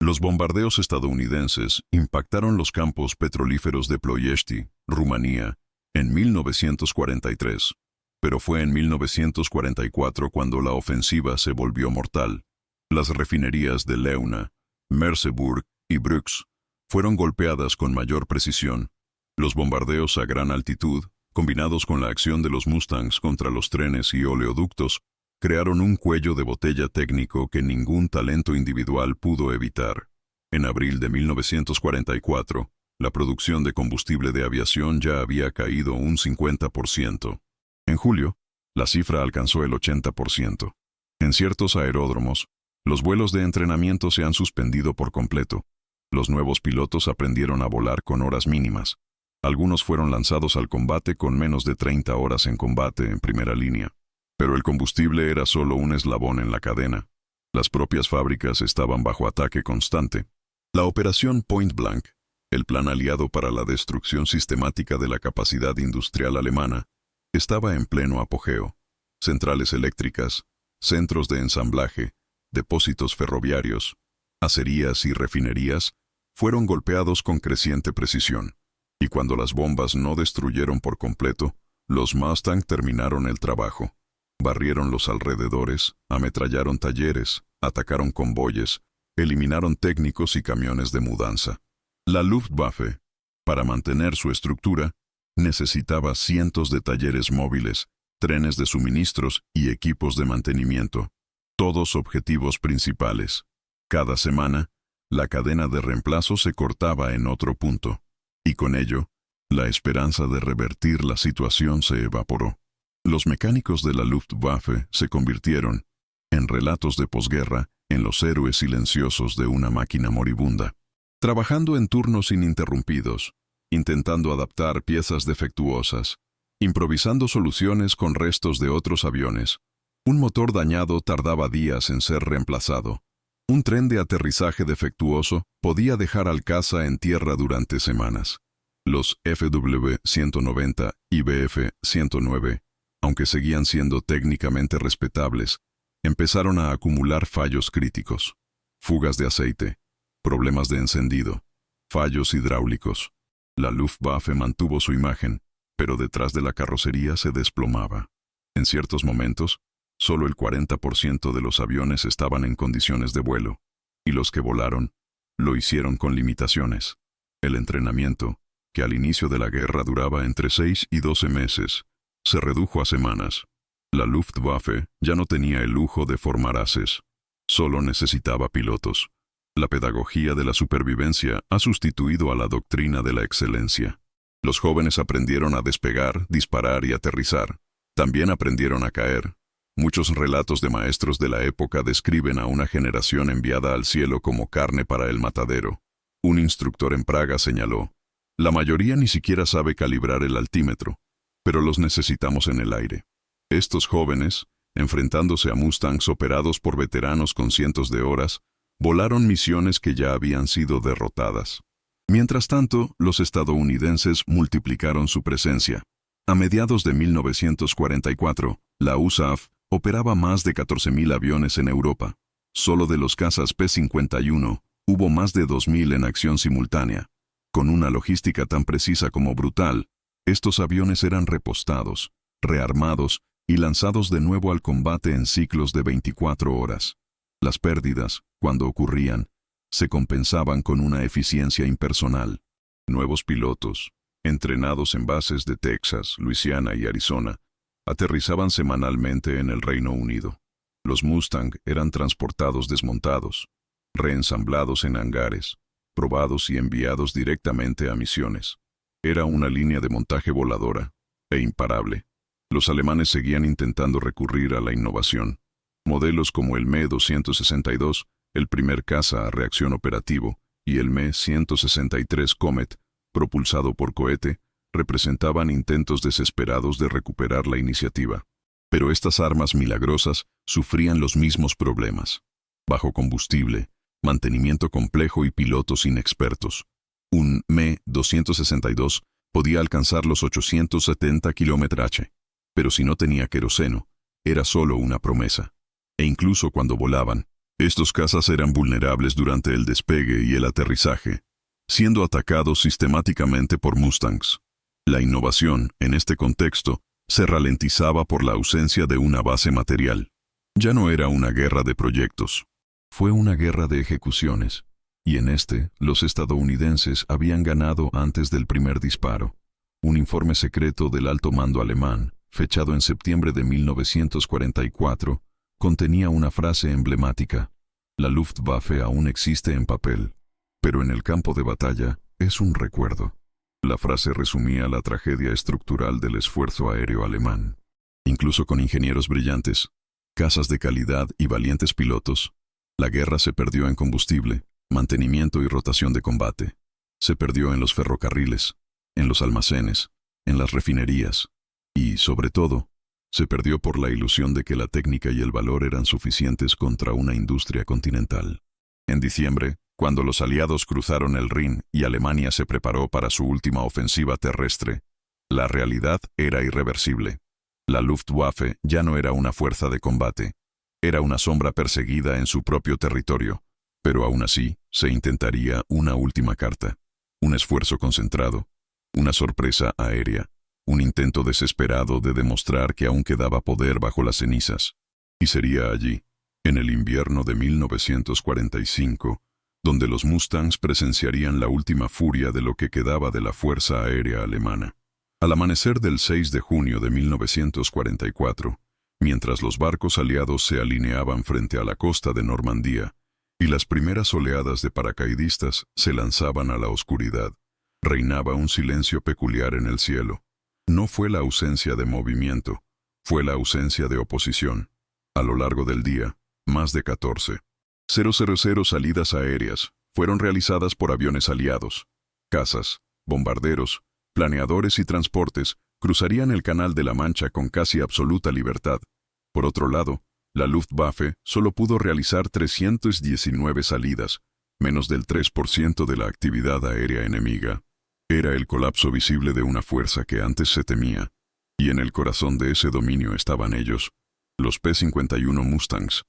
Los bombardeos estadounidenses impactaron los campos petrolíferos de Ploiești, Rumanía, en 1943, pero fue en 1944 cuando la ofensiva se volvió mortal. Las refinerías de Leuna, Merseburg y Brux fueron golpeadas con mayor precisión. Los bombardeos a gran altitud, combinados con la acción de los Mustangs contra los trenes y oleoductos, crearon un cuello de botella técnico que ningún talento individual pudo evitar. En abril de 1944, la producción de combustible de aviación ya había caído un 50%. En julio, la cifra alcanzó el 80%. En ciertos aeródromos, los vuelos de entrenamiento se han suspendido por completo. Los nuevos pilotos aprendieron a volar con horas mínimas. Algunos fueron lanzados al combate con menos de 30 horas en combate en primera línea. Pero el combustible era solo un eslabón en la cadena. Las propias fábricas estaban bajo ataque constante. La operación Point Blank, el plan aliado para la destrucción sistemática de la capacidad industrial alemana, estaba en pleno apogeo. Centrales eléctricas, centros de ensamblaje, depósitos ferroviarios, acerías y refinerías fueron golpeados con creciente precisión. Y cuando las bombas no destruyeron por completo, los Mustang terminaron el trabajo. Barrieron los alrededores, ametrallaron talleres, atacaron convoyes, eliminaron técnicos y camiones de mudanza. La Luftwaffe, para mantener su estructura, necesitaba cientos de talleres móviles, trenes de suministros y equipos de mantenimiento, todos objetivos principales. Cada semana, la cadena de reemplazo se cortaba en otro punto, y con ello, la esperanza de revertir la situación se evaporó. Los mecánicos de la Luftwaffe se convirtieron, en relatos de posguerra, en los héroes silenciosos de una máquina moribunda. Trabajando en turnos ininterrumpidos, intentando adaptar piezas defectuosas, improvisando soluciones con restos de otros aviones. Un motor dañado tardaba días en ser reemplazado. Un tren de aterrizaje defectuoso podía dejar al caza en tierra durante semanas. Los FW-190 y BF-109, aunque seguían siendo técnicamente respetables, empezaron a acumular fallos críticos. Fugas de aceite, problemas de encendido, fallos hidráulicos. La Luftwaffe mantuvo su imagen, pero detrás de la carrocería se desplomaba. En ciertos momentos, solo el 40% de los aviones estaban en condiciones de vuelo, y los que volaron, lo hicieron con limitaciones. El entrenamiento, que al inicio de la guerra duraba entre 6 y 12 meses, se redujo a semanas. La Luftwaffe ya no tenía el lujo de formar ases, solo necesitaba pilotos. La pedagogía de la supervivencia ha sustituido a la doctrina de la excelencia. Los jóvenes aprendieron a despegar, disparar y aterrizar. También aprendieron a caer. Muchos relatos de maestros de la época describen a una generación enviada al cielo como carne para el matadero. Un instructor en Praga señaló: la mayoría ni siquiera sabe calibrar el altímetro, pero los necesitamos en el aire. Estos jóvenes, enfrentándose a Mustangs operados por veteranos con cientos de horas, volaron misiones que ya habían sido derrotadas. Mientras tanto, los estadounidenses multiplicaron su presencia. A mediados de 1944, la USAF operaba más de 14.000 aviones en Europa. Solo de los cazas P-51, hubo más de 2.000 en acción simultánea. Con una logística tan precisa como brutal, estos aviones eran repostados, rearmados y lanzados de nuevo al combate en ciclos de 24 horas. Las pérdidas, cuando ocurrían, se compensaban con una eficiencia impersonal. Nuevos pilotos, entrenados en bases de Texas, Luisiana y Arizona, aterrizaban semanalmente en el Reino Unido. Los Mustang eran transportados desmontados, reensamblados en hangares, probados y enviados directamente a misiones. Era una línea de montaje voladora e imparable. Los alemanes seguían intentando recurrir a la innovación. Modelos como el Me-262, el primer caza a reacción operativo, y el Me-163 Comet, propulsado por cohete, representaban intentos desesperados de recuperar la iniciativa. Pero estas armas milagrosas sufrían los mismos problemas: bajo combustible, mantenimiento complejo y pilotos inexpertos. Un Me-262 podía alcanzar los 870 km/h, pero si no tenía queroseno, era solo una promesa. E incluso cuando volaban, Estos cazas eran vulnerables durante el despegue y el aterrizaje, siendo atacados sistemáticamente por Mustangs. La innovación, en este contexto, se ralentizaba por la ausencia de una base material. Ya no era una guerra de proyectos. Fue una guerra de ejecuciones, y en los estadounidenses habían ganado antes del primer disparo. Un informe secreto del alto mando alemán, fechado en septiembre de 1944, contenía una frase emblemática: la Luftwaffe aún existe en papel, pero en el campo de batalla es un recuerdo. La frase resumía la tragedia estructural del esfuerzo aéreo alemán. Incluso con ingenieros brillantes, cazas de calidad y valientes pilotos, la guerra se perdió en combustible, mantenimiento y rotación de combate. Se perdió en los ferrocarriles, en los almacenes, en las refinerías y, sobre todo, se perdió por la ilusión de que la técnica y el valor eran suficientes contra una industria continental. En diciembre, cuando los aliados cruzaron el Rin y Alemania se preparó para su última ofensiva terrestre, la realidad era irreversible. La Luftwaffe ya no era una fuerza de combate, era una sombra perseguida en su propio territorio, pero aún así se intentaría una última carta, un esfuerzo concentrado, una sorpresa aérea, un intento desesperado de demostrar que aún quedaba poder bajo las cenizas. Y sería allí, en el invierno de 1945, donde los Mustangs presenciarían la última furia de lo que quedaba de la Fuerza Aérea Alemana. Al amanecer del 6 de junio de 1944, mientras los barcos aliados se alineaban frente a la costa de Normandía y las primeras oleadas de paracaidistas se lanzaban a la oscuridad, reinaba un silencio peculiar en el cielo. No fue la ausencia de movimiento, fue la ausencia de oposición. A lo largo del día, más de 14,000 salidas aéreas fueron realizadas por aviones aliados. Cazas, bombarderos, planeadores y transportes cruzarían el Canal de la Mancha con casi absoluta libertad. Por otro lado, la Luftwaffe solo pudo realizar 319 salidas, menos del 3% de la actividad aérea enemiga. Era el colapso visible de una fuerza que antes se temía, y en el corazón de ese dominio estaban ellos, los P-51 Mustangs,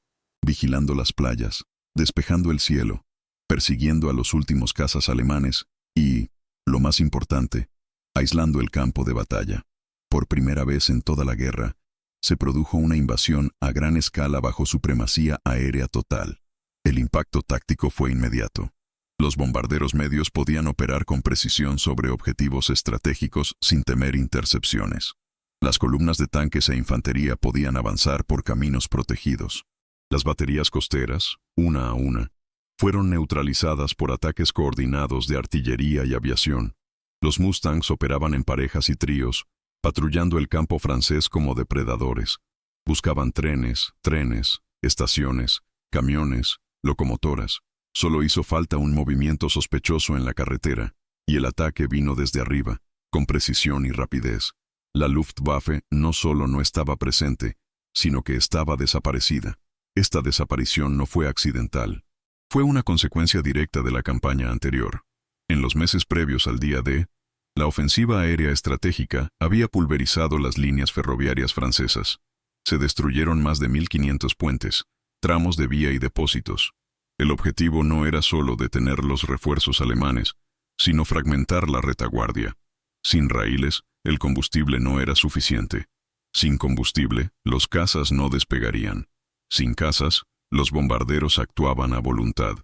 vigilando las playas, despejando el cielo, persiguiendo a los últimos cazas alemanes y, lo más importante, aislando el campo de batalla. Por primera vez en toda la guerra, se produjo una invasión a gran escala bajo supremacía aérea total. El impacto táctico fue inmediato. Los bombarderos medios podían operar con precisión sobre objetivos estratégicos sin temer intercepciones. Las columnas de tanques e infantería podían avanzar por caminos protegidos. Las baterías costeras, una a una, fueron neutralizadas por ataques coordinados de artillería y aviación. Los Mustangs operaban en parejas y tríos, patrullando el campo francés como depredadores. Buscaban trenes, estaciones, camiones, locomotoras. Solo hizo falta un movimiento sospechoso en la carretera, y el ataque vino desde arriba, con precisión y rapidez. La Luftwaffe no solo no estaba presente, sino que estaba desaparecida. Esta desaparición no fue accidental. Fue una consecuencia directa de la campaña anterior. En los meses previos al día D, la ofensiva aérea estratégica había pulverizado las líneas ferroviarias francesas. Se destruyeron más de 1.500 puentes, tramos de vía y depósitos. El objetivo no era solo detener los refuerzos alemanes, sino fragmentar la retaguardia. Sin raíles, el combustible no era suficiente. Sin combustible, los cazas no despegarían. Sin cazas, los bombarderos actuaban a voluntad.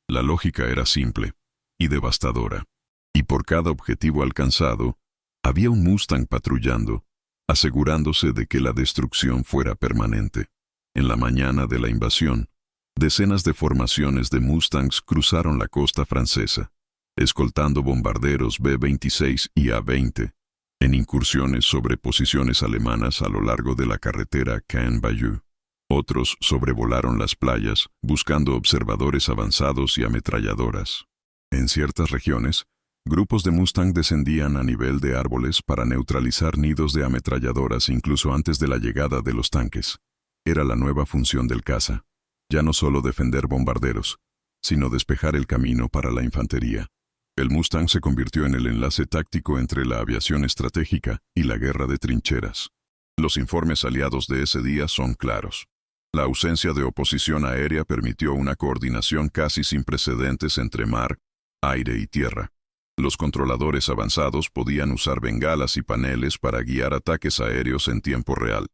La lógica era simple y devastadora. Y por cada objetivo alcanzado, había un Mustang patrullando, asegurándose de que la destrucción fuera permanente. En la mañana de la invasión, decenas de formaciones de Mustangs cruzaron la costa francesa, escoltando bombarderos B-26 y A-20, en incursiones sobre posiciones alemanas a lo largo de la carretera Caen-Bayeux. Otros sobrevolaron las playas, buscando observadores avanzados y ametralladoras. En ciertas regiones, grupos de Mustang descendían a nivel de árboles para neutralizar nidos de ametralladoras incluso antes de la llegada de los tanques. Era la nueva función del caza. Ya no solo defender bombarderos, sino despejar el camino para la infantería. El Mustang se convirtió en el enlace táctico entre la aviación estratégica y la guerra de trincheras. Los informes aliados de ese día son claros. La ausencia de oposición aérea permitió una coordinación casi sin precedentes entre mar, aire y tierra. Los controladores avanzados podían usar bengalas y paneles para guiar ataques aéreos en tiempo real.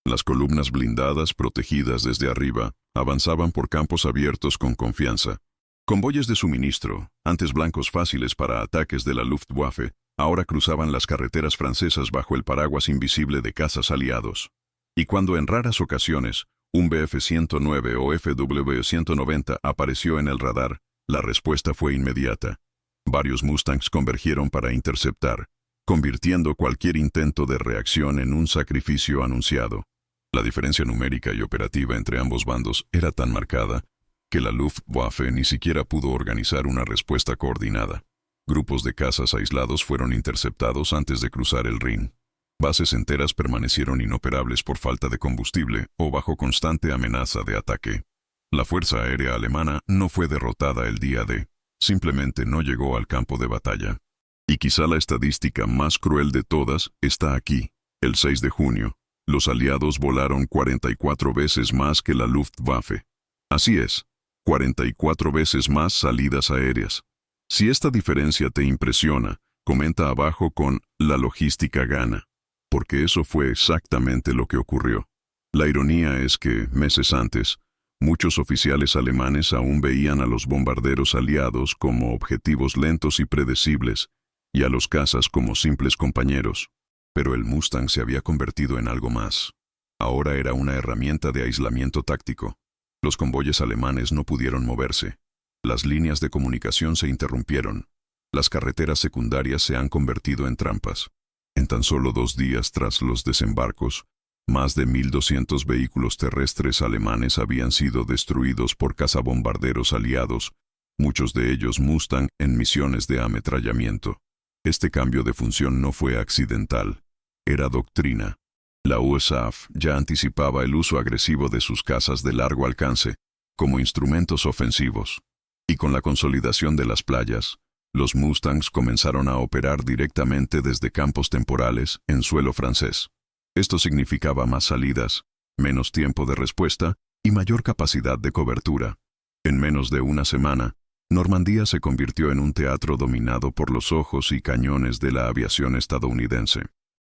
Las columnas blindadas, protegidas desde arriba, avanzaban por campos abiertos con confianza. Convoyes de suministro, antes blancos fáciles para ataques de la Luftwaffe, ahora cruzaban las carreteras francesas bajo el paraguas invisible de cazas aliados. Y cuando en raras ocasiones, un Bf-109 o FW-190 apareció en el radar, la respuesta fue inmediata. Varios Mustangs convergieron para interceptar, convirtiendo cualquier intento de reacción en un sacrificio anunciado. La diferencia numérica y operativa entre ambos bandos era tan marcada que la Luftwaffe ni siquiera pudo organizar una respuesta coordinada. Grupos de cazas aislados fueron interceptados antes de cruzar el Rin. Bases enteras permanecieron inoperables por falta de combustible o bajo constante amenaza de ataque. La Fuerza Aérea Alemana no fue derrotada el día D, simplemente no llegó al campo de batalla. Y quizá la estadística más cruel de todas está aquí. El 6 de junio, los aliados volaron 44 veces más que la Luftwaffe. Así es, 44 veces más salidas aéreas. Si esta diferencia te impresiona, comenta abajo con «La logística gana», porque eso fue exactamente lo que ocurrió. La ironía es que, meses antes, muchos oficiales alemanes aún veían a los bombarderos aliados como objetivos lentos y predecibles, y a los cazas como simples compañeros. Pero el Mustang se había convertido en algo más. Ahora era una herramienta de aislamiento táctico. Los convoyes alemanes no pudieron moverse. Las líneas de comunicación se interrumpieron. Las carreteras secundarias se han convertido en trampas. En tan solo 2 días tras los desembarcos, más de 1.200 vehículos terrestres alemanes habían sido destruidos por cazabombarderos aliados, muchos de ellos Mustang en misiones de ametrallamiento. Este cambio de función no fue accidental, era doctrina. La USAF ya anticipaba el uso agresivo de sus cazas de largo alcance, como instrumentos ofensivos. Y con la consolidación de las playas, los Mustangs comenzaron a operar directamente desde campos temporales en suelo francés. Esto significaba más salidas, menos tiempo de respuesta y mayor capacidad de cobertura. En menos de una semana, Normandía se convirtió en un teatro dominado por los ojos y cañones de la aviación estadounidense.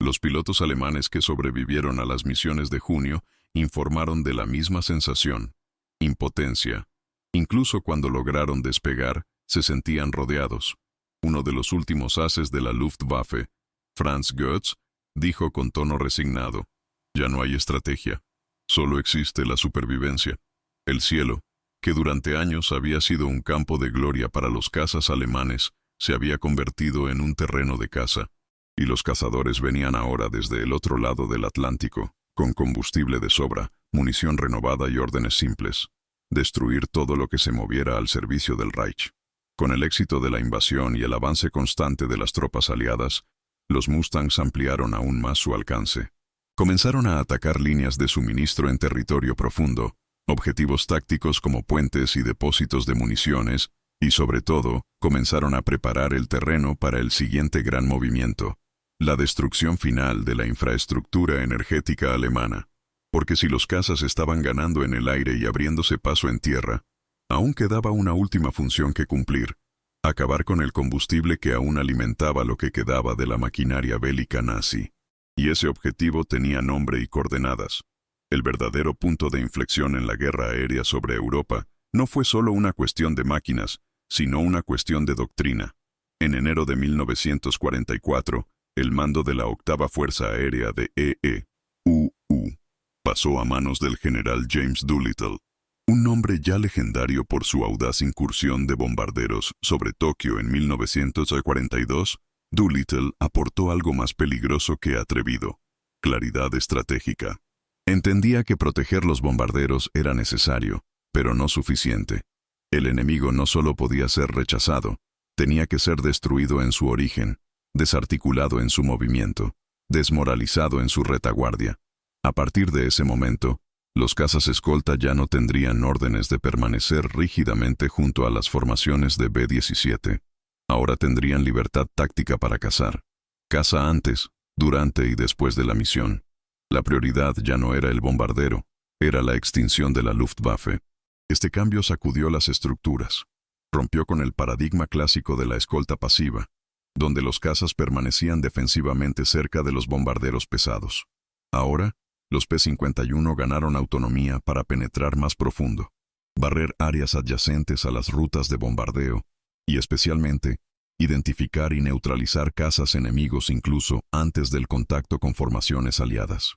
Los pilotos alemanes que sobrevivieron a las misiones de junio informaron de la misma sensación: impotencia. Incluso cuando lograron despegar, se sentían rodeados. Uno de los últimos ases de la Luftwaffe, Franz Goetz, dijo con tono resignado: «Ya no hay estrategia, solo existe la supervivencia». El cielo, que durante años había sido un campo de gloria para los cazas alemanes, se había convertido en un terreno de caza, y los cazadores venían ahora desde el otro lado del Atlántico, con combustible de sobra, munición renovada y órdenes simples: destruir todo lo que se moviera al servicio del Reich. Con el éxito de la invasión y el avance constante de las tropas aliadas, los Mustangs ampliaron aún más su alcance. Comenzaron a atacar líneas de suministro en territorio profundo, objetivos tácticos como puentes y depósitos de municiones, y sobre todo, comenzaron a preparar el terreno para el siguiente gran movimiento: la destrucción final de la infraestructura energética alemana. Porque si los cazas estaban ganando en el aire y abriéndose paso en tierra, aún quedaba una última función que cumplir: acabar con el combustible que aún alimentaba lo que quedaba de la maquinaria bélica nazi. Y ese objetivo tenía nombre y coordenadas. El verdadero punto de inflexión en la guerra aérea sobre Europa no fue solo una cuestión de máquinas, sino una cuestión de doctrina. En enero de 1944, el mando de la octava Fuerza Aérea de EEUU pasó a manos del general James Doolittle, un nombre ya legendario por su audaz incursión de bombarderos sobre Tokio en 1942. Doolittle aportó algo más peligroso que atrevido: claridad estratégica. Entendía que proteger los bombarderos era necesario, pero no suficiente. El enemigo no solo podía ser rechazado, tenía que ser destruido en su origen, desarticulado en su movimiento, desmoralizado en su retaguardia. A partir de ese momento, los cazas escolta ya no tendrían órdenes de permanecer rígidamente junto a las formaciones de B-17. Ahora tendrían libertad táctica para cazar. Caza antes, durante y después de la misión. La prioridad ya no era el bombardero, Era la extinción de la Luftwaffe. Este cambio sacudió las estructuras. Rompió con el paradigma clásico de la escolta pasiva, donde los cazas permanecían defensivamente cerca de los bombarderos pesados. Ahora, los P-51 ganaron autonomía para penetrar más profundo, barrer áreas adyacentes a las rutas de bombardeo y, especialmente, identificar y neutralizar cazas enemigos incluso antes del contacto con formaciones aliadas.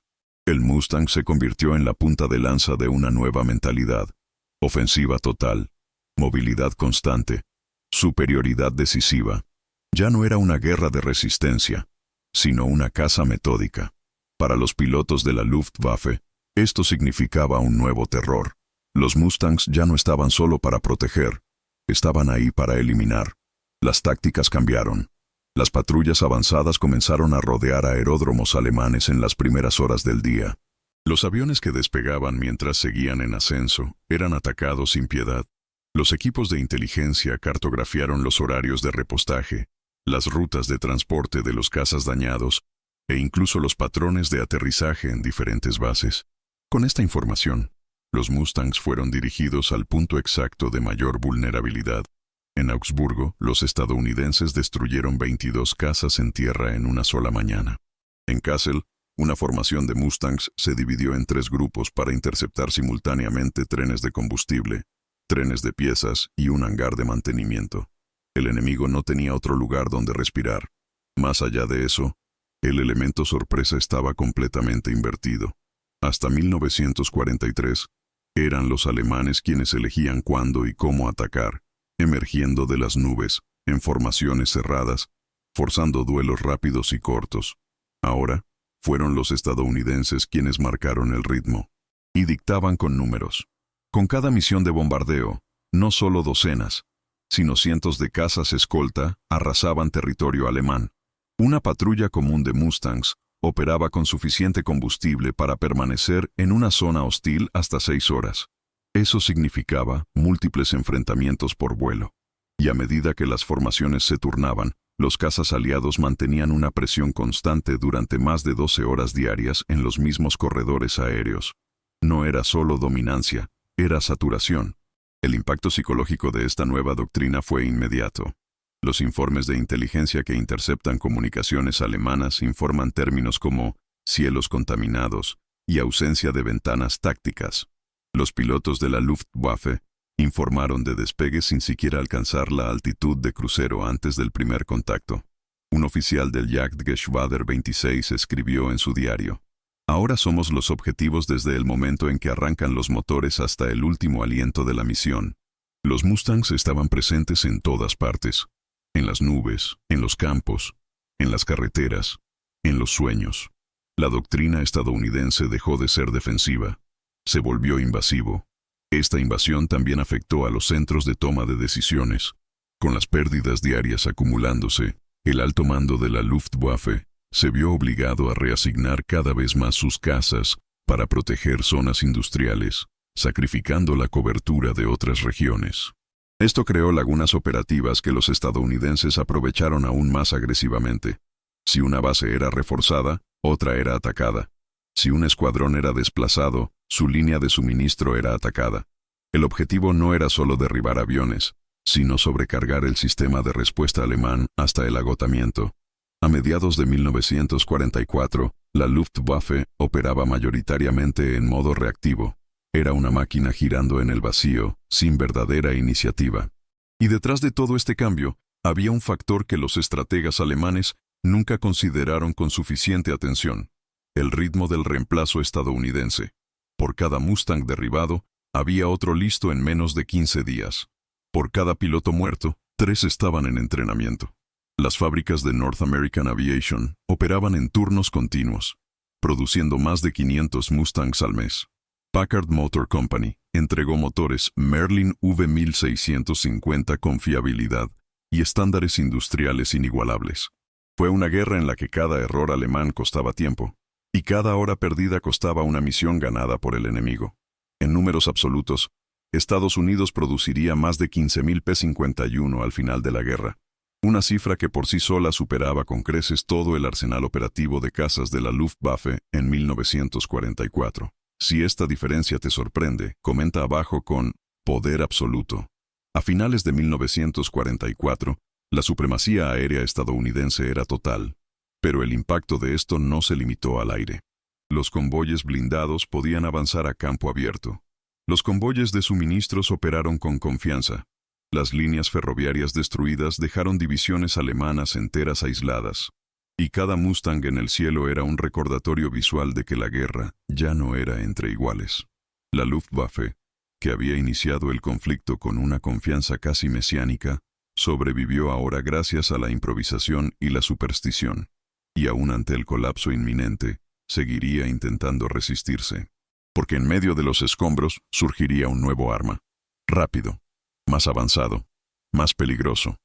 El Mustang se convirtió en la punta de lanza de una nueva mentalidad: ofensiva total, movilidad constante, superioridad decisiva. Ya no era una guerra de resistencia, sino una caza metódica. Para los pilotos de la Luftwaffe, esto significaba un nuevo terror. Los Mustangs ya no estaban solo para proteger, estaban ahí para eliminar. Las tácticas cambiaron. Las patrullas avanzadas comenzaron a rodear aeródromos alemanes en las primeras horas del día. Los aviones que despegaban mientras seguían en ascenso eran atacados sin piedad. Los equipos de inteligencia cartografiaron los horarios de repostaje, las rutas de transporte de los cazas dañados e incluso los patrones de aterrizaje en diferentes bases. Con esta información, los Mustangs fueron dirigidos al punto exacto de mayor vulnerabilidad. En Augsburgo, los estadounidenses destruyeron 22 cazas en tierra en una sola mañana. En Kassel, una formación de Mustangs se dividió en 3 grupos para interceptar simultáneamente trenes de combustible, trenes de piezas y un hangar de mantenimiento. El enemigo no tenía otro lugar donde respirar. Más allá de eso, el elemento sorpresa estaba completamente invertido. Hasta 1943, eran los alemanes quienes elegían cuándo y cómo atacar, emergiendo de las nubes, en formaciones cerradas, forzando duelos rápidos y cortos. Ahora, fueron los estadounidenses quienes marcaron el ritmo, y dictaban con números. Con cada misión de bombardeo, no solo docenas, sino cientos de cazas escolta arrasaban territorio alemán. Una patrulla común de Mustangs operaba con suficiente combustible para permanecer en una zona hostil hasta 6 horas. Eso significaba múltiples enfrentamientos por vuelo. Y a medida que las formaciones se turnaban, los cazas aliados mantenían una presión constante durante más de 12 horas diarias en los mismos corredores aéreos. No era solo dominancia, era saturación. El impacto psicológico de esta nueva doctrina fue inmediato. Los informes de inteligencia que interceptan comunicaciones alemanas informan términos como cielos contaminados y ausencia de ventanas tácticas. Los pilotos de la Luftwaffe informaron de despegues sin siquiera alcanzar la altitud de crucero antes del primer contacto. Un oficial del Jagdgeschwader 26 escribió en su diario: "Ahora somos los objetivos desde el momento en que arrancan los motores hasta el último aliento de la misión". Los Mustangs estaban presentes en todas partes. En las nubes, en los campos, en las carreteras, en los sueños. La doctrina estadounidense dejó de ser defensiva. Se volvió invasivo. Esta invasión también afectó a los centros de toma de decisiones. Con las pérdidas diarias acumulándose, el alto mando de la Luftwaffe se vio obligado a reasignar cada vez más sus cazas para proteger zonas industriales, sacrificando la cobertura de otras regiones. Esto creó lagunas operativas que los estadounidenses aprovecharon aún más agresivamente. Si una base era reforzada, otra era atacada. Si un escuadrón era desplazado, su línea de suministro era atacada. El objetivo no era solo derribar aviones, sino sobrecargar el sistema de respuesta alemán hasta el agotamiento. A mediados de 1944, la Luftwaffe operaba mayoritariamente en modo reactivo. Era una máquina girando en el vacío, sin verdadera iniciativa. Y detrás de todo este cambio, había un factor que los estrategas alemanes nunca consideraron con suficiente atención: el ritmo del reemplazo estadounidense. Por cada Mustang derribado, había otro listo en menos de 15 días. Por cada piloto muerto, 3 estaban en entrenamiento. Las fábricas de North American Aviation operaban en turnos continuos, produciendo más de 500 Mustangs al mes. Packard Motor Company entregó motores Merlin V1650 con fiabilidad y estándares industriales inigualables. Fue una guerra en la que cada error alemán costaba tiempo, y cada hora perdida costaba una misión ganada por el enemigo. En números absolutos, Estados Unidos produciría más de 15.000 P-51 al final de la guerra, una cifra que por sí sola superaba con creces todo el arsenal operativo de cazas de la Luftwaffe en 1944. Si esta diferencia te sorprende, comenta abajo con poder absoluto. A finales de 1944, la supremacía aérea estadounidense era total, pero el impacto de esto no se limitó al aire. Los convoyes blindados podían avanzar a campo abierto. Los convoyes de suministros operaron con confianza. Las líneas ferroviarias destruidas dejaron divisiones alemanas enteras aisladas. Y cada Mustang en el cielo era un recordatorio visual de que la guerra ya no era entre iguales. La Luftwaffe, que había iniciado el conflicto con una confianza casi mesiánica, sobrevivió ahora gracias a la improvisación y la superstición. Y aún ante el colapso inminente, seguiría intentando resistirse. Porque en medio de los escombros surgiría un nuevo arma. Rápido, más avanzado, más peligroso.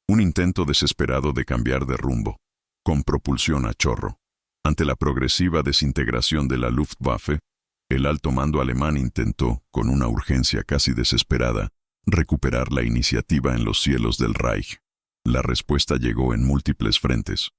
Un intento desesperado de cambiar de rumbo, con propulsión a chorro. Ante la progresiva desintegración de la Luftwaffe, el alto mando alemán intentó, con una urgencia casi desesperada, recuperar la iniciativa en los cielos del Reich. La respuesta llegó en múltiples frentes.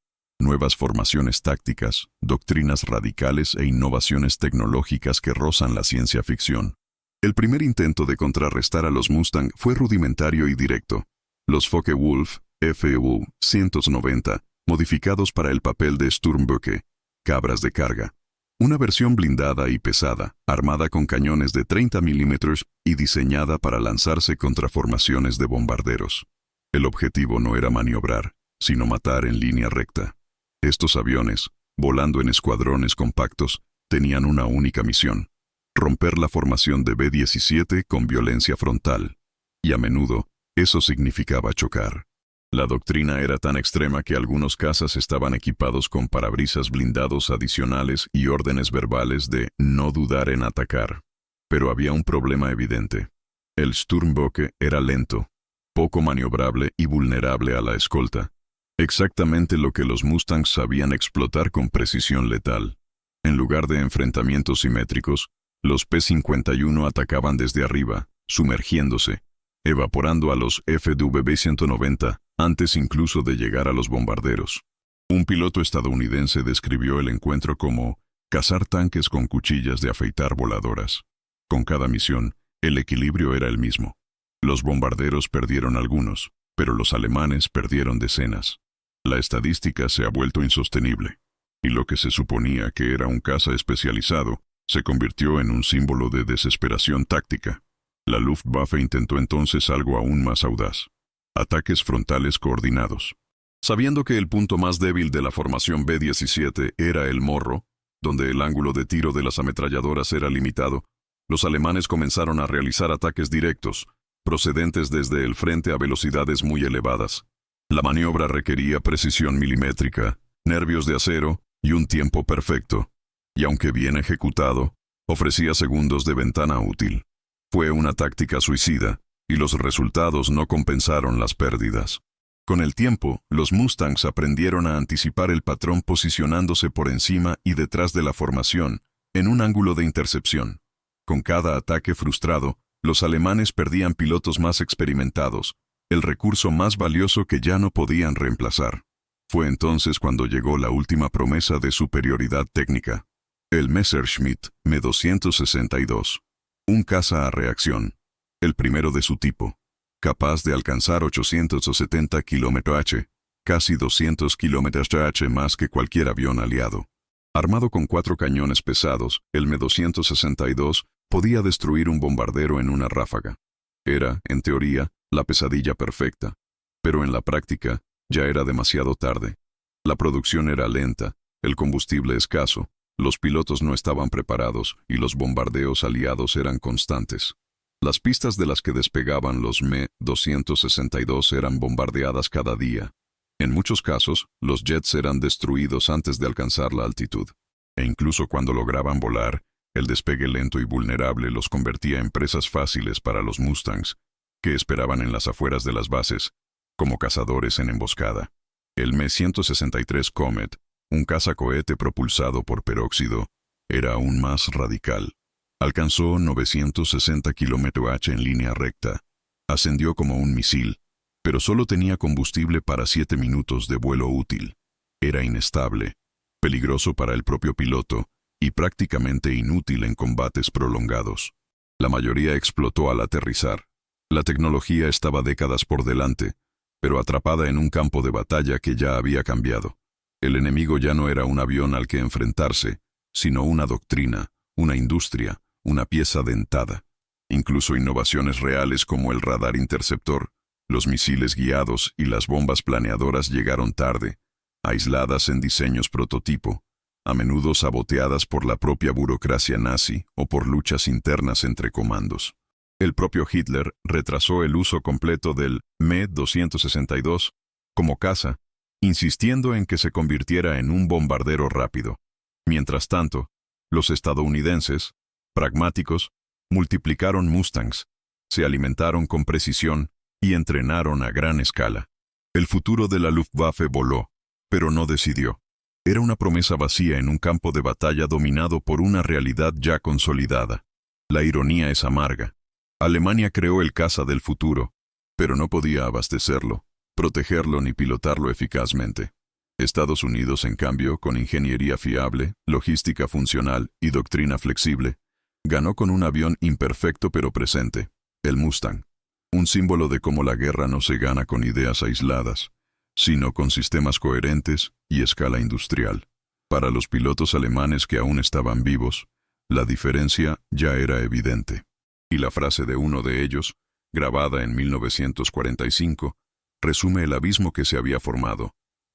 Nuevas formaciones tácticas, doctrinas radicales e innovaciones tecnológicas que rozan la ciencia ficción. El primer intento de contrarrestar a los Mustang fue rudimentario y directo. Los Focke-Wulf Fu-190, modificados para el papel de Sturmböcke, cabras de carga. Una versión blindada y pesada, armada con cañones de 30 milímetros y diseñada para lanzarse contra formaciones de bombarderos. El objetivo no era maniobrar, sino matar en línea recta. Estos aviones, volando en escuadrones compactos, tenían una única misión: romper la formación de B-17 con violencia frontal. Y a menudo, eso significaba chocar. La doctrina era tan extrema que algunos cazas estaban equipados con parabrisas blindados adicionales y órdenes verbales de no dudar en atacar. Pero había un problema evidente. El Sturmböcke era lento, poco maniobrable y vulnerable a la escolta. Exactamente lo que los Mustangs sabían explotar con precisión letal. En lugar de enfrentamientos simétricos, los P-51 atacaban desde arriba, sumergiéndose, evaporando a los FW-190 antes incluso de llegar a los bombarderos. Un piloto estadounidense describió el encuentro como cazar tanques con cuchillas de afeitar voladoras. Con cada misión, el equilibrio era el mismo. Los bombarderos perdieron algunos, pero los alemanes perdieron decenas. La estadística se ha vuelto insostenible, y lo que se suponía que era un caza especializado se convirtió en un símbolo de desesperación táctica. La Luftwaffe intentó entonces algo aún más audaz: ataques frontales coordinados. Sabiendo que el punto más débil de la formación B-17 era el morro, donde el ángulo de tiro de las ametralladoras era limitado, los alemanes comenzaron a realizar ataques directos, procedentes desde el frente a velocidades muy elevadas. La maniobra requería precisión milimétrica, nervios de acero y un tiempo perfecto. Y aunque bien ejecutado, ofrecía segundos de ventana útil. Fue una táctica suicida, y los resultados no compensaron las pérdidas. Con el tiempo, los Mustangs aprendieron a anticipar el patrón posicionándose por encima y detrás de la formación, en un ángulo de intercepción. Con cada ataque frustrado, los alemanes perdían pilotos más experimentados, el recurso más valioso que ya no podían reemplazar. Fue entonces cuando llegó la última promesa de superioridad técnica: el Messerschmitt Me-262. Un caza a reacción, el primero de su tipo, capaz de alcanzar 870 km/h, casi 200 km/h más que cualquier avión aliado. Armado con 4 cañones pesados, el Me-262 podía destruir un bombardero en una ráfaga. Era, en teoría, la pesadilla perfecta, pero en la práctica ya era demasiado tarde. La producción era lenta, el combustible escaso, los pilotos no estaban preparados y los bombardeos aliados eran constantes. Las pistas de las que despegaban los Me-262 eran bombardeadas cada día. En muchos casos, los jets eran destruidos antes de alcanzar la altitud. E incluso cuando lograban volar, el despegue lento y vulnerable los convertía en presas fáciles para los Mustangs, que esperaban en las afueras de las bases, como cazadores en emboscada. El Me-163 Comet, un cazacohete propulsado por peróxido, era aún más radical. Alcanzó 960 km/h en línea recta. Ascendió como un misil, pero solo tenía combustible para 7 minutos de vuelo útil. Era inestable, peligroso para el propio piloto, y prácticamente inútil en combates prolongados. La mayoría explotó al aterrizar. La tecnología estaba décadas por delante, pero atrapada en un campo de batalla que ya había cambiado. El enemigo ya no era un avión al que enfrentarse, sino una doctrina, una industria, una pieza dentada. Incluso innovaciones reales como el radar interceptor, los misiles guiados y las bombas planeadoras llegaron tarde, aisladas en diseños prototipo, a menudo saboteadas por la propia burocracia nazi o por luchas internas entre comandos. El propio Hitler retrasó el uso completo del Me-262 como caza, insistiendo en que se convirtiera en un bombardero rápido. Mientras tanto, los estadounidenses, pragmáticos, multiplicaron Mustangs, se alimentaron con precisión y entrenaron a gran escala. El futuro de la Luftwaffe voló, pero no decidió. Era una promesa vacía en un campo de batalla dominado por una realidad ya consolidada. La ironía es amarga. Alemania creó el caza del futuro, pero no podía abastecerlo, protegerlo ni pilotarlo eficazmente. Estados Unidos, en cambio, con ingeniería fiable, logística funcional y doctrina flexible, ganó con un avión imperfecto pero presente, el Mustang, un símbolo de cómo la guerra no se gana con ideas aisladas, sino con sistemas coherentes y escala industrial. Para los pilotos alemanes que aún estaban vivos, la diferencia ya era evidente. Y la frase de uno de ellos, grabada en 1945, resume el abismo que se había formado.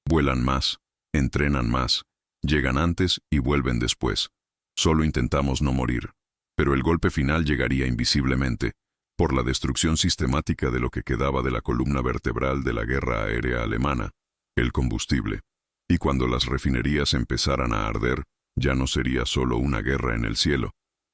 Vuelan más, entrenan más, llegan antes y vuelven después. Solo intentamos no morir. Pero el golpe final llegaría invisiblemente, por la destrucción sistemática de lo que quedaba de la columna vertebral de la guerra aérea alemana, el combustible. Y cuando las refinerías empezaran a arder, ya no sería solo una guerra en el cielo,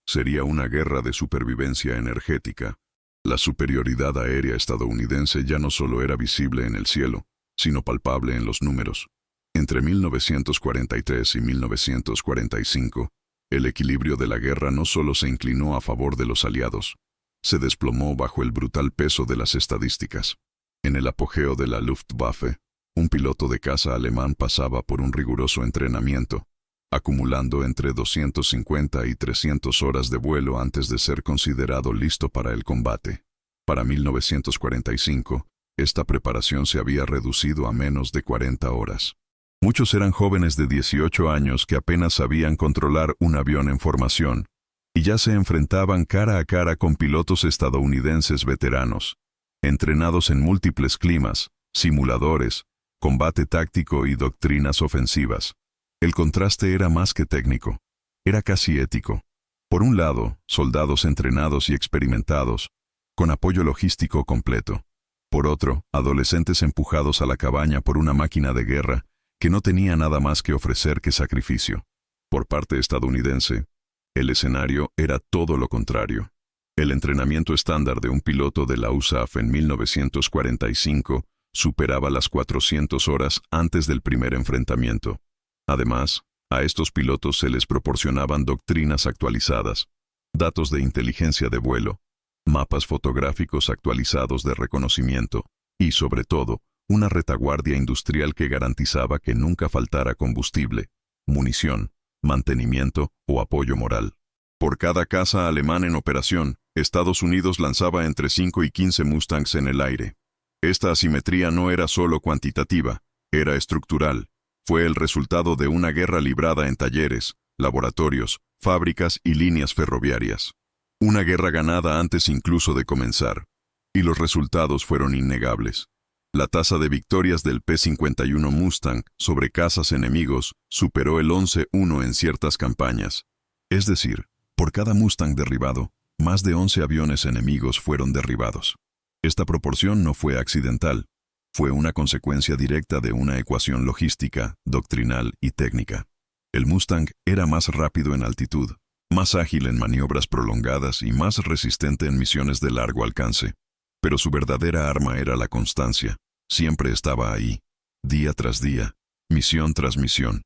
sería una guerra de supervivencia energética. La superioridad aérea estadounidense ya no solo era visible en el cielo, sino palpable en los números. Entre 1943 y 1945, el equilibrio de la guerra no solo se inclinó a favor de los aliados, se desplomó bajo el brutal peso de las estadísticas. En el apogeo de la Luftwaffe, un piloto de caza alemán pasaba por un riguroso entrenamiento, acumulando entre 250 y 300 horas de vuelo antes de ser considerado listo para el combate. Para 1945, esta preparación se había reducido a menos de 40 horas. Muchos eran jóvenes de 18 años que apenas sabían controlar un avión en formación, y ya se enfrentaban cara a cara con pilotos estadounidenses veteranos, entrenados en múltiples climas, simuladores, combate táctico y doctrinas ofensivas. El contraste era más que técnico, era casi ético. Por un lado, soldados entrenados y experimentados, con apoyo logístico completo. Por otro, adolescentes empujados a la cabaña por una máquina de guerra que no tenía nada más que ofrecer que sacrificio. Por parte estadounidense, el escenario era todo lo contrario. El entrenamiento estándar de un piloto de la USAF en 1945 superaba las 400 horas antes del primer enfrentamiento. Además, a estos pilotos se les proporcionaban doctrinas actualizadas, datos de inteligencia de vuelo, mapas fotográficos actualizados de reconocimiento y, sobre todo, una retaguardia industrial que garantizaba que nunca faltara combustible, munición, mantenimiento o apoyo moral. Por cada caza alemán en operación, Estados Unidos lanzaba entre 5 y 15 Mustangs en el aire. Esta asimetría no era solo cuantitativa, era estructural. Fue el resultado de una guerra librada en talleres, laboratorios, fábricas y líneas ferroviarias. Una guerra ganada antes incluso de comenzar. Y los resultados fueron innegables. La tasa de victorias del P-51 Mustang sobre cazas enemigos superó el 11-1 en ciertas campañas. Es decir, por cada Mustang derribado, más de 11 aviones enemigos fueron derribados. Esta proporción no fue accidental. Fue una consecuencia directa de una ecuación logística, doctrinal y técnica. El Mustang era más rápido en altitud, más ágil en maniobras prolongadas y más resistente en misiones de largo alcance. Pero su verdadera arma era la constancia. Siempre estaba ahí, día tras día, misión tras misión.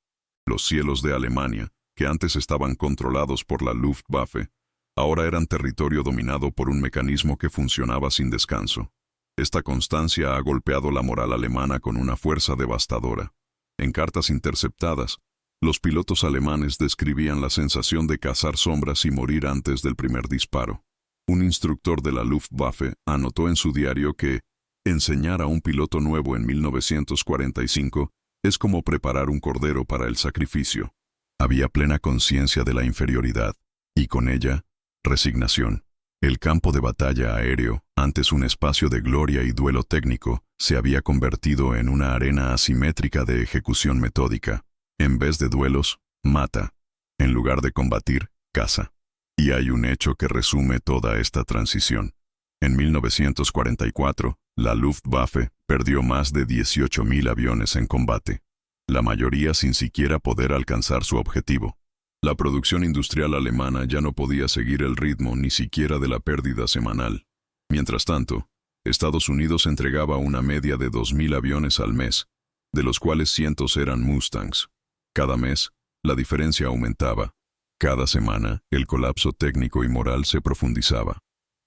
Los cielos de Alemania, que antes estaban controlados por la Luftwaffe, ahora eran territorio dominado por un mecanismo que funcionaba sin descanso. Esta constancia ha golpeado la moral alemana con una fuerza devastadora. En cartas interceptadas, Los pilotos alemanes describían la sensación de cazar sombras y morir antes del primer disparo. Un instructor de la Luftwaffe anotó en su diario que enseñar a un piloto nuevo en 1945 es como preparar un cordero para el sacrificio. Había plena conciencia de la inferioridad, y con ella, resignación. El campo de batalla aéreo, antes un espacio de gloria y duelo técnico, se había convertido en una arena asimétrica de ejecución metódica. En vez de duelos, mata. En lugar de combatir, caza. Y hay un hecho que resume toda esta transición. En 1944, la Luftwaffe perdió más de 18.000 aviones en combate, la mayoría sin siquiera poder alcanzar su objetivo. La producción industrial alemana ya no podía seguir el ritmo ni siquiera de la pérdida semanal. Mientras tanto, Estados Unidos entregaba una media de 2.000 aviones al mes, de los cuales cientos eran Mustangs. Cada mes, la diferencia aumentaba. Cada semana, el colapso técnico y moral se profundizaba.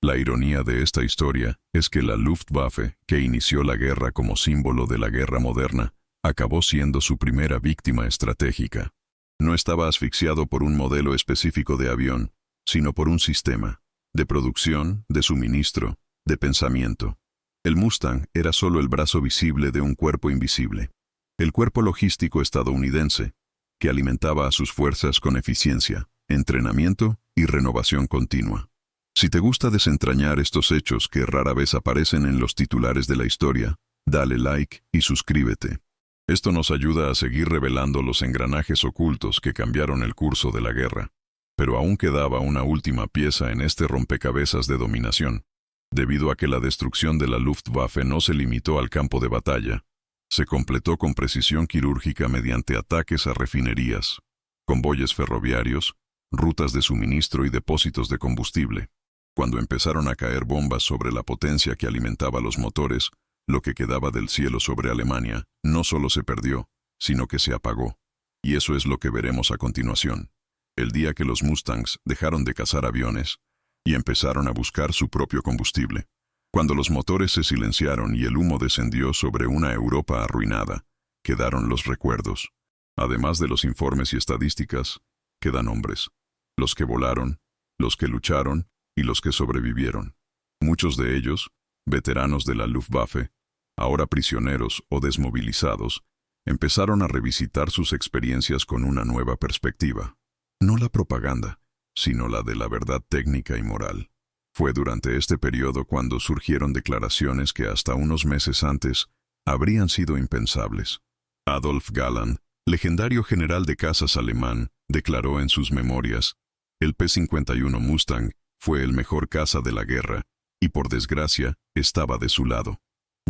La ironía de esta historia es que la Luftwaffe, que inició la guerra como símbolo de la guerra moderna, acabó siendo su primera víctima estratégica. No estaba asfixiado por un modelo específico de avión, sino por un sistema, de producción, de suministro, de pensamiento. El Mustang era solo el brazo visible de un cuerpo invisible. El cuerpo logístico estadounidense, que alimentaba a sus fuerzas con eficiencia, entrenamiento y renovación continua. Si te gusta desentrañar estos hechos que rara vez aparecen en los titulares de la historia, dale like y suscríbete. Esto nos ayuda a seguir revelando los engranajes ocultos que cambiaron el curso de la guerra. Pero aún quedaba una última pieza en este rompecabezas de dominación. Debido a que la destrucción de la Luftwaffe no se limitó al campo de batalla, se completó con precisión quirúrgica mediante ataques a refinerías, convoyes ferroviarios, rutas de suministro y depósitos de combustible. Cuando empezaron a caer bombas sobre la potencia que alimentaba los motores, lo que quedaba del cielo sobre Alemania no solo se perdió, sino que se apagó. Y eso es lo que veremos a continuación. El día que los Mustangs dejaron de cazar aviones y empezaron a buscar su propio combustible. Cuando los motores se silenciaron y el humo descendió sobre una Europa arruinada, quedaron los recuerdos. Además de los informes y estadísticas, quedan hombres. Los que volaron, los que lucharon y los que sobrevivieron. Muchos de ellos, veteranos de la Luftwaffe, ahora prisioneros o desmovilizados, empezaron a revisitar sus experiencias con una nueva perspectiva. No la propaganda, sino la de la verdad técnica y moral. Fue durante este periodo cuando surgieron declaraciones que hasta unos meses antes habrían sido impensables. Adolf Galland, legendario general de cazas alemán, declaró en sus memorias: "El P-51 Mustang fue el mejor caza de la guerra, y por desgracia, estaba de su lado".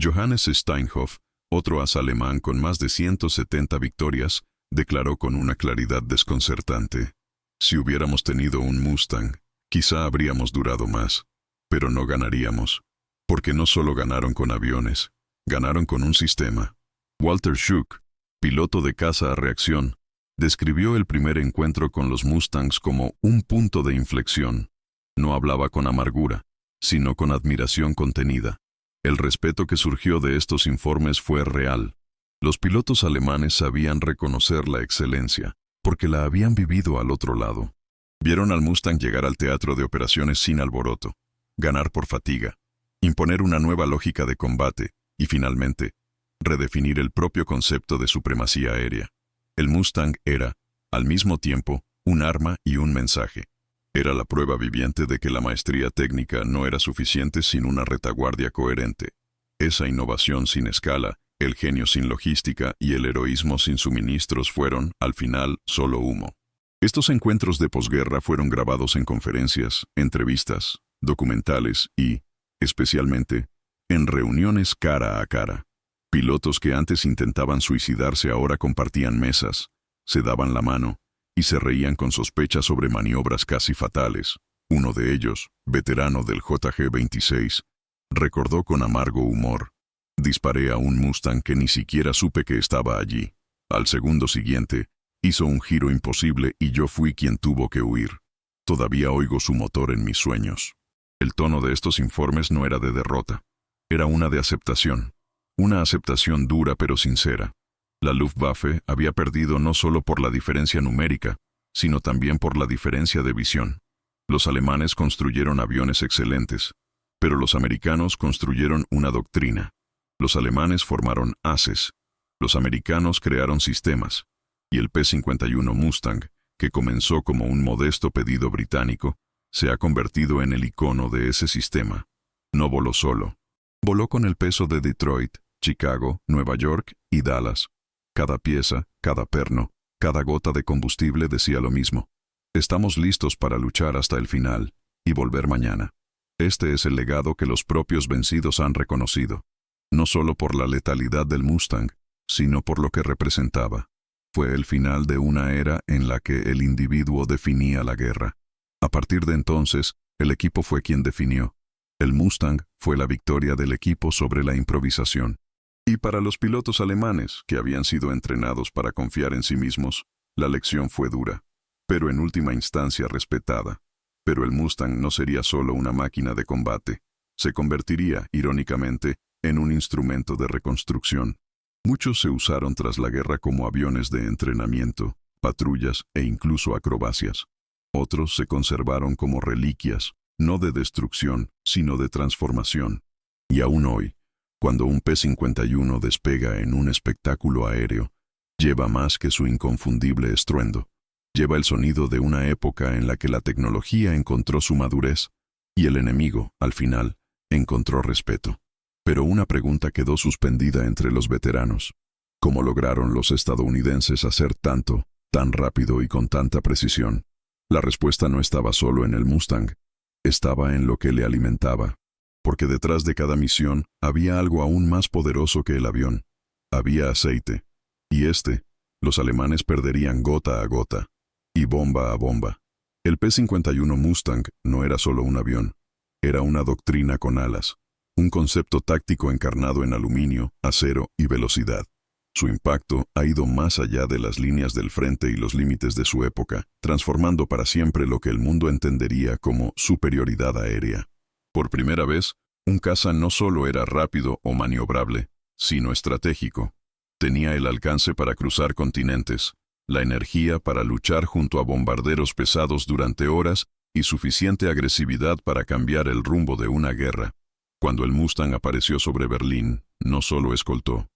Johannes Steinhoff, otro asa alemán con más de 170 victorias, declaró con una claridad desconcertante: "Si hubiéramos tenido un Mustang, quizá habríamos durado más, pero no ganaríamos, porque no solo ganaron con aviones, ganaron con un sistema". Walter Schuck, piloto de caza a reacción, describió el primer encuentro con los Mustangs como un punto de inflexión. No hablaba con amargura, sino con admiración contenida. El respeto que surgió de estos informes fue real. Los pilotos alemanes sabían reconocer la excelencia, porque la habían vivido al otro lado. Vieron al Mustang llegar al teatro de operaciones sin alboroto, ganar por fatiga, imponer una nueva lógica de combate y, finalmente, redefinir el propio concepto de supremacía aérea. El Mustang era, al mismo tiempo, un arma y un mensaje. Era la prueba viviente de que la maestría técnica no era suficiente sin una retaguardia coherente. Esa innovación sin escala, el genio sin logística y el heroísmo sin suministros fueron, al final, solo humo. Estos encuentros de posguerra fueron grabados en conferencias, entrevistas, documentales y, especialmente, en reuniones cara a cara. Pilotos que antes intentaban suicidarse ahora compartían mesas, se daban la mano y se reían con sospechas sobre maniobras casi fatales. Uno de ellos, veterano del JG-26, recordó con amargo humor: "Disparé a un Mustang que ni siquiera supe que estaba allí. Al segundo siguiente, hizo un giro imposible y yo fui quien tuvo que huir. Todavía oigo su motor en mis sueños". El tono de estos informes no era de derrota. Era una de aceptación. Una aceptación dura pero sincera. La Luftwaffe había perdido no solo por la diferencia numérica, sino también por la diferencia de visión. Los alemanes construyeron aviones excelentes, pero los americanos construyeron una doctrina. Los alemanes formaron ases, los americanos crearon sistemas, y el P-51 Mustang, que comenzó como un modesto pedido británico, se ha convertido en el icono de ese sistema. No voló solo. Voló con el peso de Detroit, Chicago, Nueva York y Dallas. Cada pieza, cada perno, cada gota de combustible decía lo mismo. Estamos listos para luchar hasta el final y volver mañana. Este es el legado que los propios vencidos han reconocido, no solo por la letalidad del Mustang, sino por lo que representaba. Fue el final de una era en la que el individuo definía la guerra. A partir de entonces, el equipo fue quien definió. El Mustang fue la victoria del equipo sobre la improvisación. Y para los pilotos alemanes, que habían sido entrenados para confiar en sí mismos, la lección fue dura, pero en última instancia respetada. Pero el Mustang no sería solo una máquina de combate. Se convertiría, irónicamente, en un instrumento de reconstrucción. Muchos se usaron tras la guerra como aviones de entrenamiento, patrullas e incluso acrobacias. Otros se conservaron como reliquias, no de destrucción, sino de transformación. Y aún hoy, cuando un P-51 despega en un espectáculo aéreo, lleva más que su inconfundible estruendo. Lleva el sonido de una época en la que la tecnología encontró su madurez y el enemigo, al final, encontró respeto. Pero una pregunta quedó suspendida entre los veteranos. ¿Cómo lograron los estadounidenses hacer tanto, tan rápido y con tanta precisión? La respuesta no estaba solo en el Mustang, estaba en lo que le alimentaba. Porque detrás de cada misión había algo aún más poderoso que el avión. Había aceite. Y los alemanes perderían gota a gota. Y bomba a bomba. El P-51 Mustang no era solo un avión. Era una doctrina con alas. Un concepto táctico encarnado en aluminio, acero y velocidad. Su impacto ha ido más allá de las líneas del frente y los límites de su época, transformando para siempre lo que el mundo entendería como superioridad aérea. Por primera vez, un caza no solo era rápido o maniobrable, sino estratégico. Tenía el alcance para cruzar continentes, la energía para luchar junto a bombarderos pesados durante horas y suficiente agresividad para cambiar el rumbo de una guerra. Cuando el Mustang apareció sobre Berlín, no solo escoltó,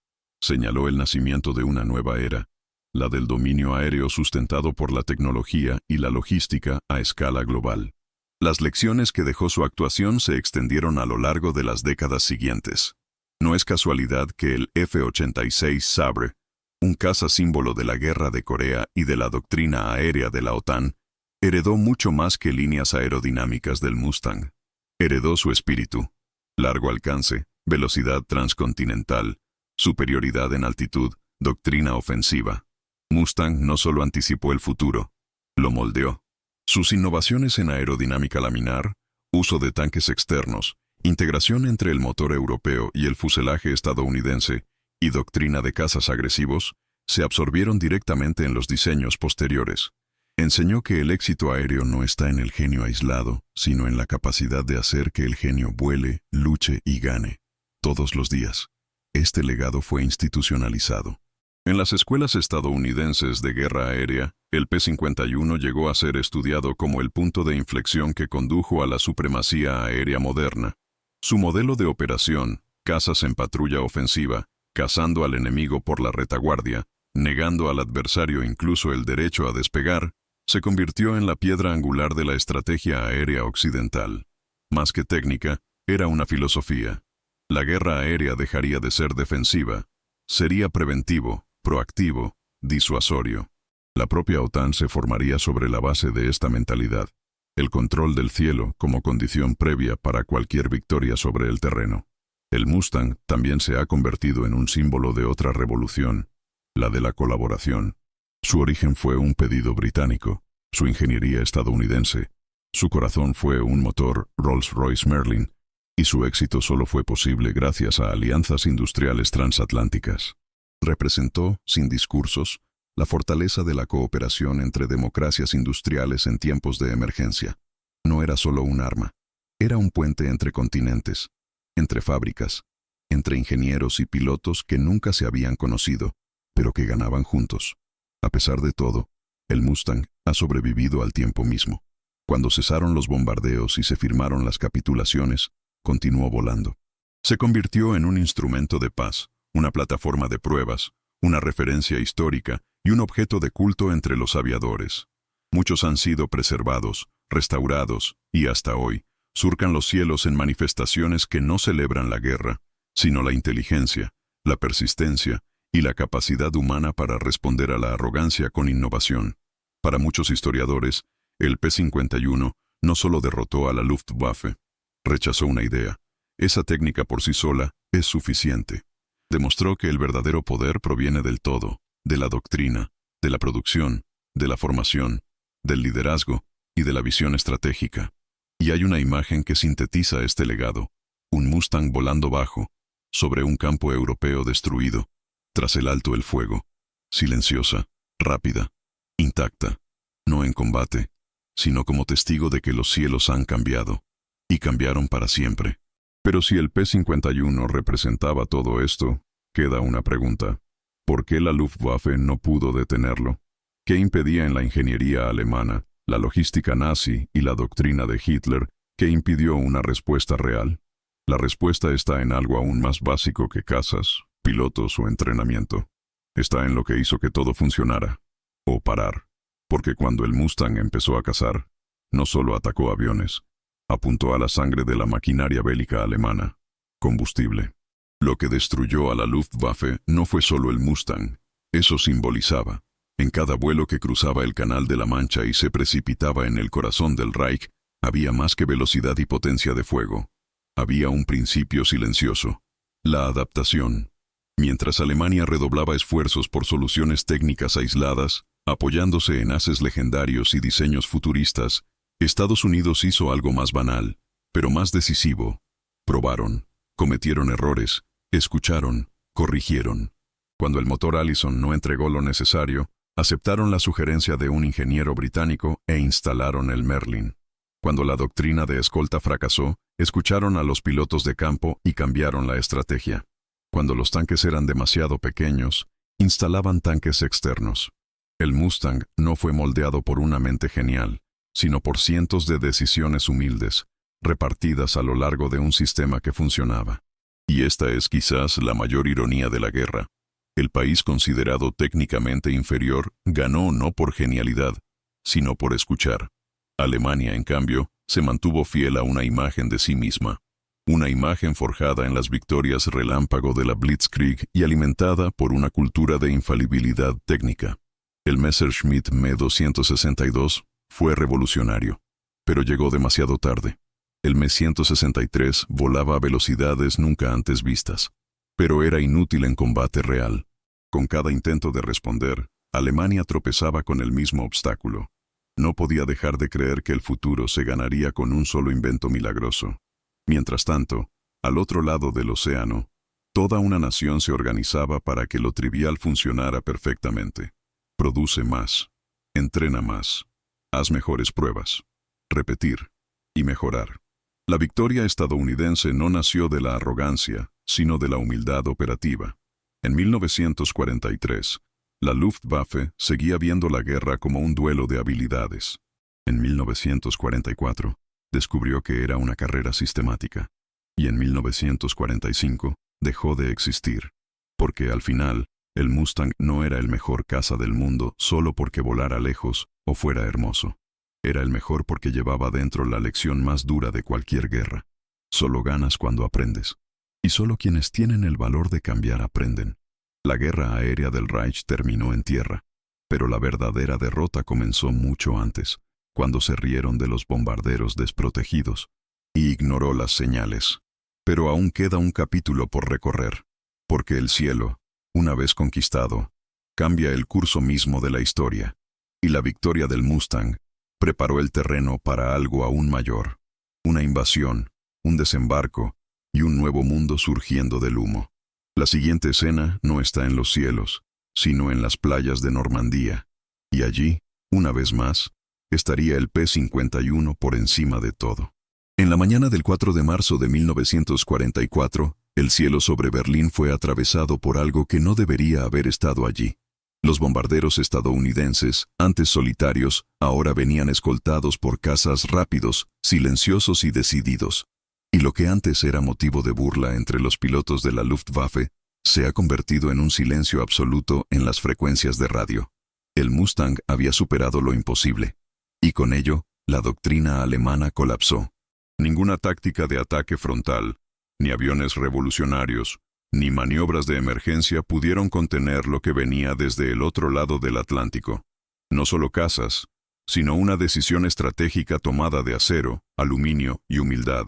señaló el nacimiento de una nueva era, la del dominio aéreo sustentado por la tecnología y la logística a escala global. Las lecciones que dejó su actuación se extendieron a lo largo de las décadas siguientes. No es casualidad que el F-86 Sabre, un caza símbolo de la guerra de Corea y de la doctrina aérea de la OTAN, heredó mucho más que líneas aerodinámicas del Mustang. Heredó su espíritu. Largo alcance, velocidad transcontinental, superioridad en altitud, doctrina ofensiva. Mustang no solo anticipó el futuro, lo moldeó. Sus innovaciones en aerodinámica laminar, uso de tanques externos, integración entre el motor europeo y el fuselaje estadounidense, y doctrina de cazas agresivos, se absorbieron directamente en los diseños posteriores. Enseñó que el éxito aéreo no está en el genio aislado, sino en la capacidad de hacer que el genio vuele, luche y gane, todos los días. Este legado fue institucionalizado. En las escuelas estadounidenses de guerra aérea, el P-51 llegó a ser estudiado como el punto de inflexión que condujo a la supremacía aérea moderna. Su modelo de operación, cazas en patrulla ofensiva, cazando al enemigo por la retaguardia, negando al adversario incluso el derecho a despegar, se convirtió en la piedra angular de la estrategia aérea occidental. Más que técnica, era una filosofía. La guerra aérea dejaría de ser defensiva. Sería preventivo, proactivo, disuasorio. La propia OTAN se formaría sobre la base de esta mentalidad. El control del cielo como condición previa para cualquier victoria sobre el terreno. El Mustang también se ha convertido en un símbolo de otra revolución, la de la colaboración. Su origen fue un pedido británico, su ingeniería estadounidense, su corazón fue un motor Rolls-Royce Merlin, y su éxito solo fue posible gracias a alianzas industriales transatlánticas. Representó, sin discursos, la fortaleza de la cooperación entre democracias industriales en tiempos de emergencia. No era solo un arma, era un puente entre continentes, entre fábricas, entre ingenieros y pilotos que nunca se habían conocido, pero que ganaban juntos. A pesar de todo, el Mustang ha sobrevivido al tiempo mismo. Cuando cesaron los bombardeos y se firmaron las capitulaciones, continuó volando. Se convirtió en un instrumento de paz, una plataforma de pruebas, una referencia histórica y un objeto de culto entre los aviadores. Muchos han sido preservados, restaurados y hasta hoy surcan los cielos en manifestaciones que no celebran la guerra, sino la inteligencia, la persistencia y la capacidad humana para responder a la arrogancia con innovación. Para muchos historiadores, el P-51 no solo derrotó a la Luftwaffe, rechazó una idea. Esa técnica por sí sola es suficiente. Demostró que el verdadero poder proviene del todo, de la doctrina, de la producción, de la formación, del liderazgo y de la visión estratégica. Y hay una imagen que sintetiza este legado: un Mustang volando bajo, sobre un campo europeo destruido, tras el alto el fuego, silenciosa, rápida, intacta, no en combate, sino como testigo de que los cielos han cambiado, y cambiaron para siempre. Pero si el P-51 representaba todo esto, queda una pregunta: ¿por qué la Luftwaffe no pudo detenerlo? ¿Qué impedía en la ingeniería alemana, la logística nazi y la doctrina de Hitler que impidió una respuesta real? La respuesta está en algo aún más básico que cazas, pilotos o entrenamiento. Está en lo que hizo que todo funcionara, o parar. Porque cuando el Mustang empezó a cazar, no solo atacó aviones, apuntó a la sangre de la maquinaria bélica alemana: combustible. Lo que destruyó a la Luftwaffe no fue solo el Mustang, eso simbolizaba. En cada vuelo que cruzaba el Canal de la Mancha y se precipitaba en el corazón del Reich, había más que velocidad y potencia de fuego. Había un principio silencioso: la adaptación. Mientras Alemania redoblaba esfuerzos por soluciones técnicas aisladas, apoyándose en haces legendarios y diseños futuristas, Estados Unidos hizo algo más banal, pero más decisivo. Probaron, cometieron errores, escucharon, corrigieron. Cuando el motor Allison no entregó lo necesario, aceptaron la sugerencia de un ingeniero británico e instalaron el Merlin. Cuando la doctrina de escolta fracasó, escucharon a los pilotos de campo y cambiaron la estrategia. Cuando los tanques eran demasiado pequeños, instalaban tanques externos. El Mustang no fue moldeado por una mente genial, sino por cientos de decisiones humildes, repartidas a lo largo de un sistema que funcionaba. Y esta es quizás la mayor ironía de la guerra. El país considerado técnicamente inferior ganó no por genialidad, sino por escuchar. Alemania, en cambio, se mantuvo fiel a una imagen de sí misma. Una imagen forjada en las victorias relámpago de la Blitzkrieg y alimentada por una cultura de infalibilidad técnica. El Messerschmitt Me-262 fue revolucionario, pero llegó demasiado tarde. El Me-163 volaba a velocidades nunca antes vistas, pero era inútil en combate real. Con cada intento de responder, Alemania tropezaba con el mismo obstáculo. No podía dejar de creer que el futuro se ganaría con un solo invento milagroso. Mientras tanto, al otro lado del océano, toda una nación se organizaba para que lo trivial funcionara perfectamente. Produce más, entrena más, haz mejores pruebas, repetir y mejorar. La victoria estadounidense no nació de la arrogancia, sino de la humildad operativa. En 1943, la Luftwaffe seguía viendo la guerra como un duelo de habilidades. En 1944, descubrió que era una carrera sistemática. Y en 1945, dejó de existir. Porque al final, el Mustang no era el mejor caza del mundo solo porque volara lejos o fuera hermoso. Era el mejor porque llevaba dentro la lección más dura de cualquier guerra. Solo ganas cuando aprendes. Y solo quienes tienen el valor de cambiar aprenden. La guerra aérea del Reich terminó en tierra, pero la verdadera derrota comenzó mucho antes, cuando se rieron de los bombarderos desprotegidos y ignoró las señales. Pero aún queda un capítulo por recorrer, porque el cielo, una vez conquistado, cambia el curso mismo de la historia, y la victoria del Mustang preparó el terreno para algo aún mayor, una invasión, un desembarco y un nuevo mundo surgiendo del humo. La siguiente escena no está en los cielos, sino en las playas de Normandía, y allí, una vez más, estaría el P-51 por encima de todo. En la mañana del 4 de marzo de 1944, El cielo sobre Berlín fue atravesado por algo que no debería haber estado allí. Los bombarderos estadounidenses, antes solitarios, ahora venían escoltados por cazas rápidos, silenciosos y decididos. Y lo que antes era motivo de burla entre los pilotos de la Luftwaffe, se ha convertido en un silencio absoluto en las frecuencias de radio. El Mustang había superado lo imposible. Y con ello, la doctrina alemana colapsó. Ninguna táctica de ataque frontal, ni aviones revolucionarios, ni maniobras de emergencia pudieron contener lo que venía desde el otro lado del Atlántico. No solo cazas, sino una decisión estratégica tomada de acero, aluminio y humildad.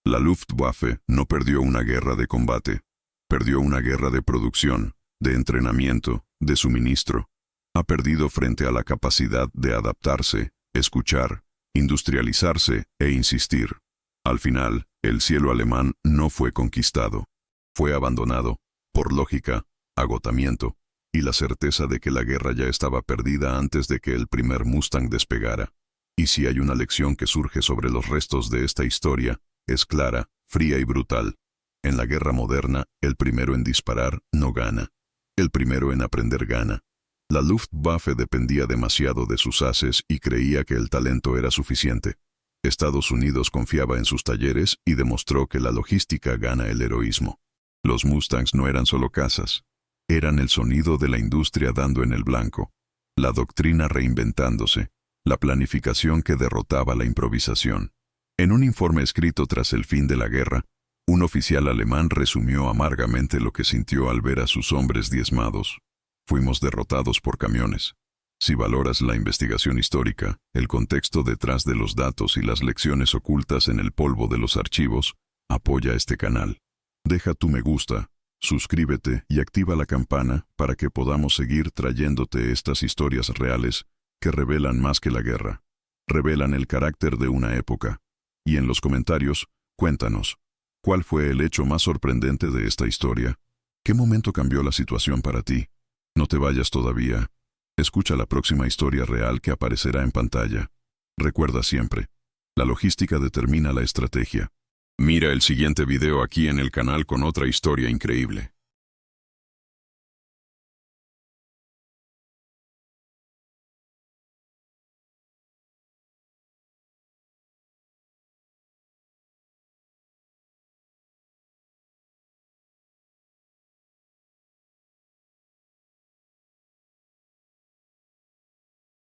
La Luftwaffe no perdió una guerra de combate, perdió una guerra de producción, de entrenamiento, de suministro. Ha perdido frente a la capacidad de adaptarse, escuchar, industrializarse e insistir. Al final, el cielo alemán no fue conquistado. Fue abandonado, por lógica, agotamiento, y la certeza de que la guerra ya estaba perdida antes de que el primer Mustang despegara. Y si hay una lección que surge sobre los restos de esta historia, es clara, fría y brutal. En la guerra moderna, el primero en disparar no gana. El primero en aprender gana. La Luftwaffe dependía demasiado de sus ases y creía que el talento era suficiente. Estados Unidos confiaba en sus talleres y demostró que la logística gana el heroísmo. Los Mustangs no eran solo cazas, eran el sonido de la industria dando en el blanco, la doctrina reinventándose, la planificación que derrotaba la improvisación. En un informe escrito tras el fin de la guerra, un oficial alemán resumió amargamente lo que sintió al ver a sus hombres diezmados. Fuimos derrotados por camiones. Si valoras la investigación histórica, el contexto detrás de los datos y las lecciones ocultas en el polvo de los archivos, apoya este canal. Deja tu me gusta, suscríbete y activa la campana para que podamos seguir trayéndote estas historias reales que revelan más que la guerra. Revelan el carácter de una época. Y en los comentarios, cuéntanos, ¿cuál fue el hecho más sorprendente de esta historia? ¿Qué momento cambió la situación para ti? No te vayas todavía. Escucha la próxima historia real que aparecerá en pantalla. Recuerda siempre, la logística determina la estrategia. Mira el siguiente video aquí en el canal con otra historia increíble.